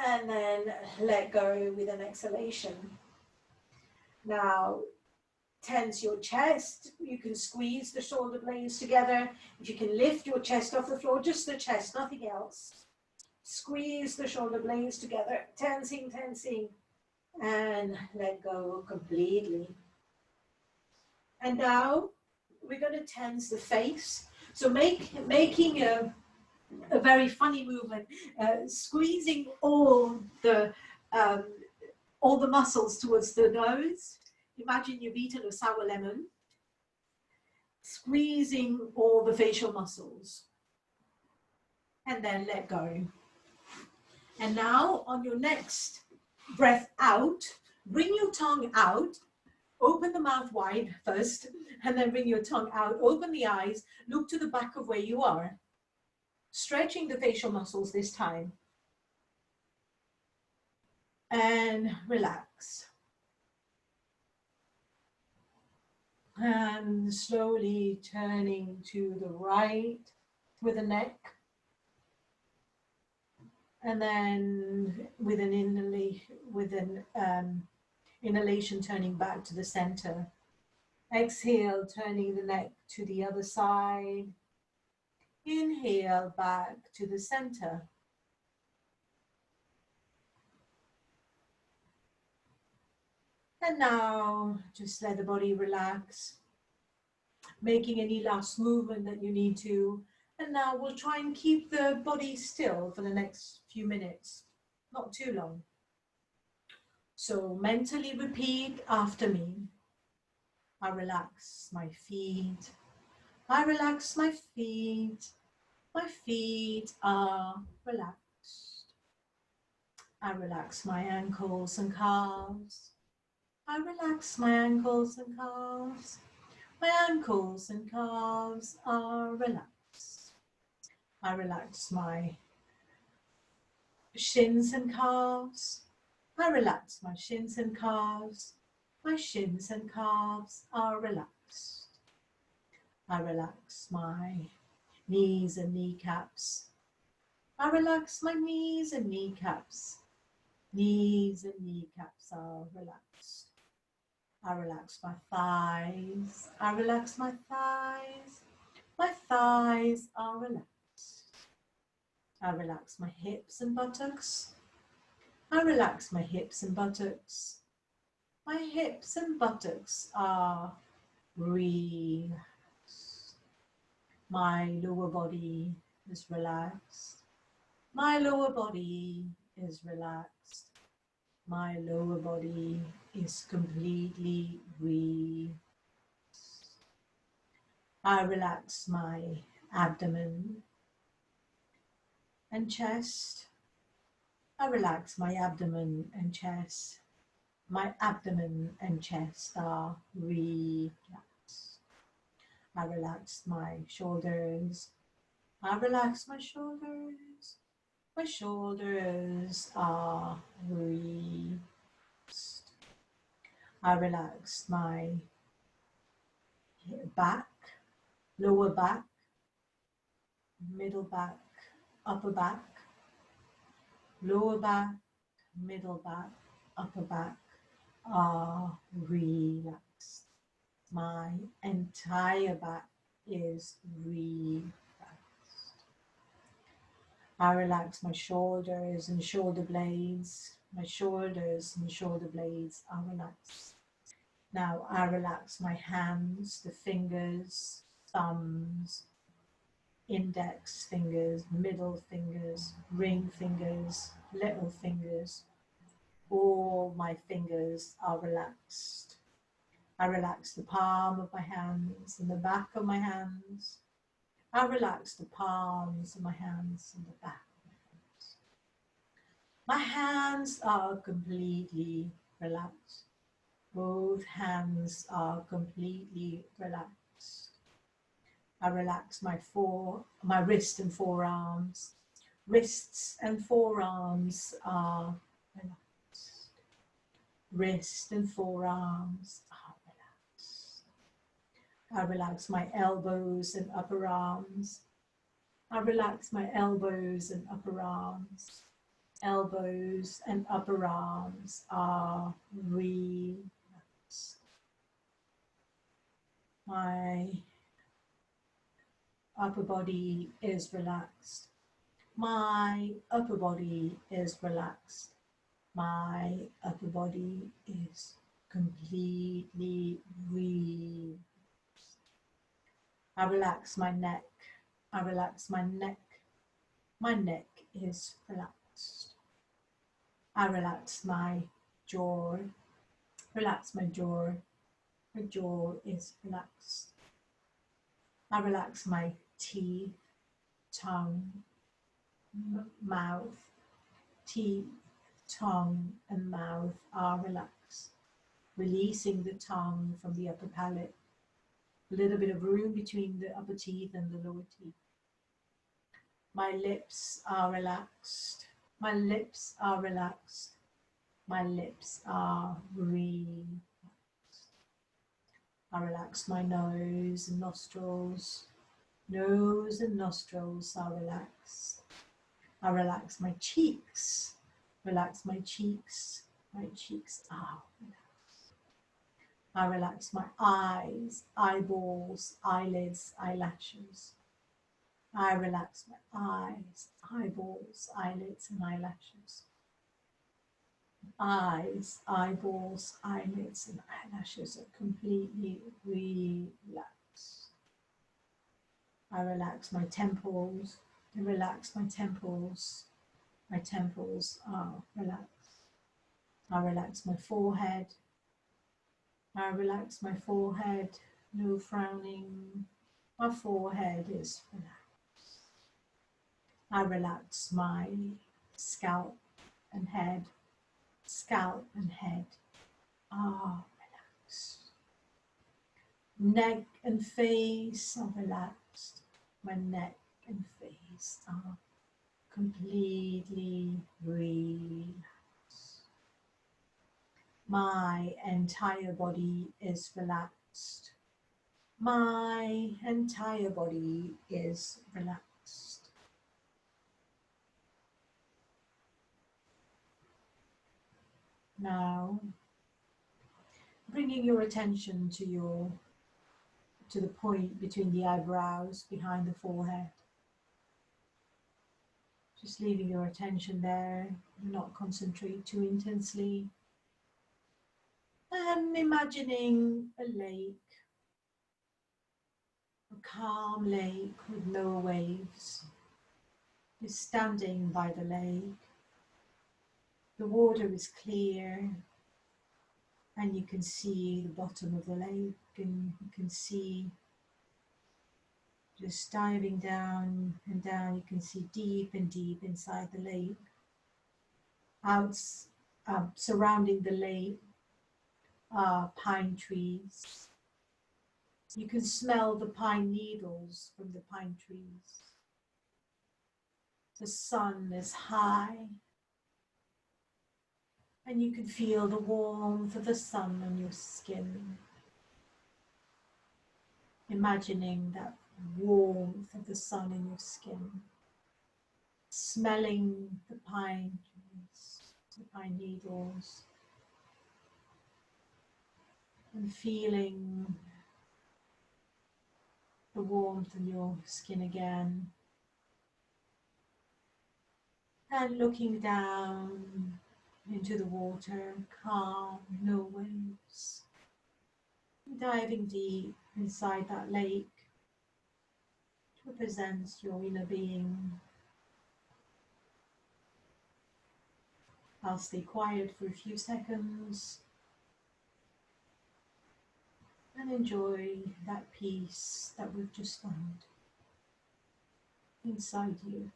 And then let go with an exhalation. Now, tense your chest. You can squeeze the shoulder blades together. If you can lift your chest off the floor, just the chest, nothing else. Squeeze the shoulder blades together, tensing, and let go completely. And now we're going to tense the face. So making a very funny movement, squeezing all the muscles towards the nose. Imagine you've eaten a sour lemon, squeezing all the facial muscles, and then let go. And now on your next breath out, bring your tongue out, open the mouth wide first, and then bring your tongue out, open the eyes, look to the back of where you are, stretching the facial muscles this time. And relax. And slowly turning to the right with the neck. And then with an inhalation, turning back to the center. Exhale, turning the neck to the other side. Inhale, back to the center. And now just let the body relax, making any last movement that you need to. And now we'll try and keep the body still for the next few minutes, not too long. So mentally repeat after me. I relax my feet. I relax my feet. My feet are relaxed. I relax my ankles and calves. I relax my ankles and calves. My ankles and calves are relaxed. I relax my shins and calves. I relax my shins and calves. My shins and calves are relaxed. I relax my knees and kneecaps. I relax my knees and kneecaps. Knees and kneecaps are relaxed. I relax my thighs. I relax my thighs. My thighs are relaxed. I relax my hips and buttocks. I relax my hips and buttocks. My hips and buttocks are relaxed. My lower body is relaxed. My lower body is relaxed. My lower body is completely relaxed. I relax my abdomen and chest. I relax my abdomen and chest. My abdomen and chest are relaxed. I relax my shoulders. I relax my shoulders. My shoulders are relaxed. I relax my back, lower back, middle back, upper back, lower back, middle back, upper back are relaxed. My entire back is relaxed. I relax my shoulders and shoulder blades. My shoulders and shoulder blades are relaxed. Now I relax my hands, the fingers, thumbs, index fingers, middle fingers, ring fingers, little fingers. All my fingers are relaxed. I relax the palm of my hands and the back of my hands. I relax the palms of my hands and the back of my hands. My hands are completely relaxed. Both hands are completely relaxed. I relax my wrist and forearms. Wrists and forearms are relaxed. Wrist and forearms are relaxed. I relax my elbows and upper arms. I relax my elbows and upper arms. Elbows and upper arms are relaxed. My upper body is relaxed. My upper body is relaxed. My upper body is completely relaxed. I relax my neck. I relax my neck. My neck is relaxed. I relax my jaw. Relax my jaw. My jaw is relaxed. I relax my teeth, tongue, mouth. Teeth, tongue, and mouth are relaxed. Releasing the tongue from the upper palate. A little bit of room between the upper teeth and the lower teeth. My lips are relaxed. My lips are relaxed. My lips are relaxed. I relax my nose and nostrils. Nose and nostrils are relaxed. I relax my cheeks. Relax my cheeks. My cheeks are relaxed. I relax my eyes, eyeballs, eyelids, eyelashes. I relax my eyes, eyeballs, eyelids, and eyelashes. Eyes, eyeballs, eyelids, and eyelashes are completely relaxed. I relax my temples. I relax my temples. My temples are relaxed. I relax my forehead. I relax my forehead. No frowning. My forehead is relaxed. I relax my scalp and head. Scalp and head are relaxed. Neck and face are relaxed. My neck and face are completely relaxed. My entire body is relaxed. My entire body is relaxed. Now, bringing your attention to the point between the eyebrows, behind the forehead. Just leaving your attention there, not concentrate too intensely. And imagining a lake, a calm lake with no waves. You're standing by the lake. The water is clear and you can see the bottom of the lake, and you can see just diving down and down. You can see deep and deep inside the lake. Surrounding the lake are pine trees. You can smell the pine needles from the pine trees. The sun is high, and you can feel the warmth of the sun on your skin. imagining that warmth of the sun in your skin, smelling the pine trees, the pine needles, and feeling the warmth in your skin again, and looking down into the water, calm, no waves, diving deep inside that lake to represent your inner being. I'll stay quiet for a few seconds and enjoy that peace that we've just found inside you.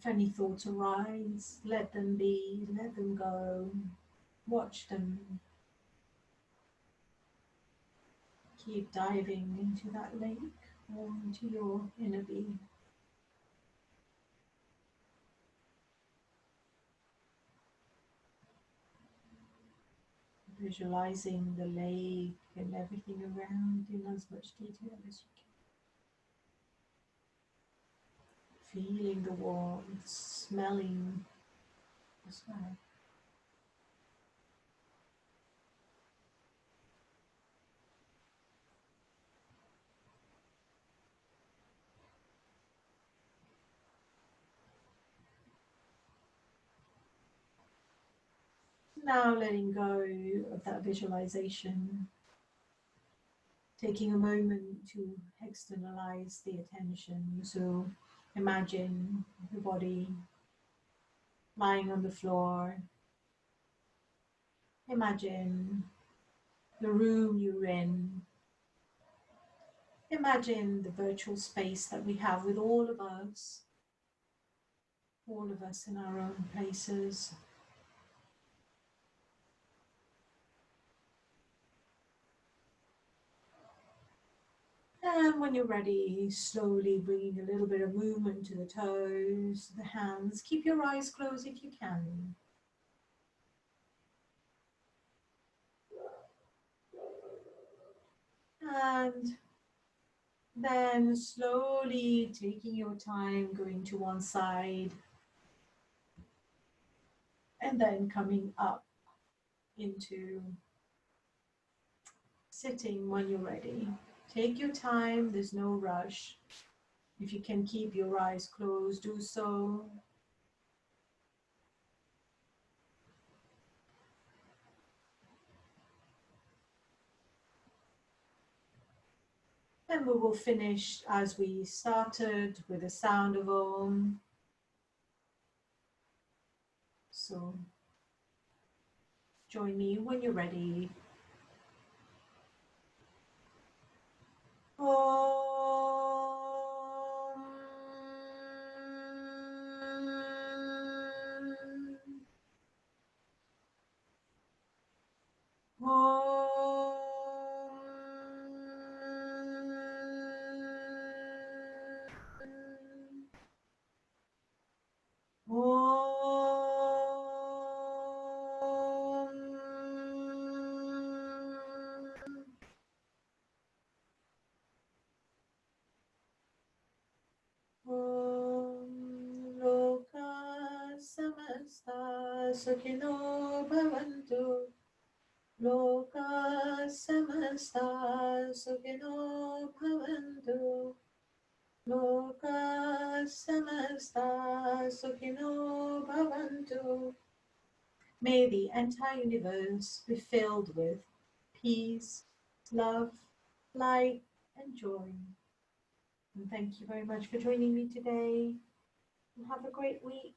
If any thoughts arise, let them be, let them go, watch them. Keep diving into that lake or into your inner being. Visualizing the lake and everything around in as much detail as you can. Feeling the warmth, smelling the smell. Now letting go of that visualization, taking a moment to externalize the attention. So imagine the body lying on the floor. Imagine the room you're in. Imagine the virtual space that we have with all of us in our own places. And when you're ready, slowly bringing a little bit of movement to the toes, the hands. Keep your eyes closed if you can. And then slowly taking your time, going to one side, and then coming up into sitting when you're ready. Take your time, there's no rush. If you can keep your eyes closed, do so. And we will finish as we started with the sound of Om. So join me when you're ready. Om. Sukhino bhavantu, loka samasta sukhino bhavantu, loka samasta sukhino bhavantu. May the entire universe be filled with peace, love, light, and joy. And thank you very much for joining me today. And have a great week.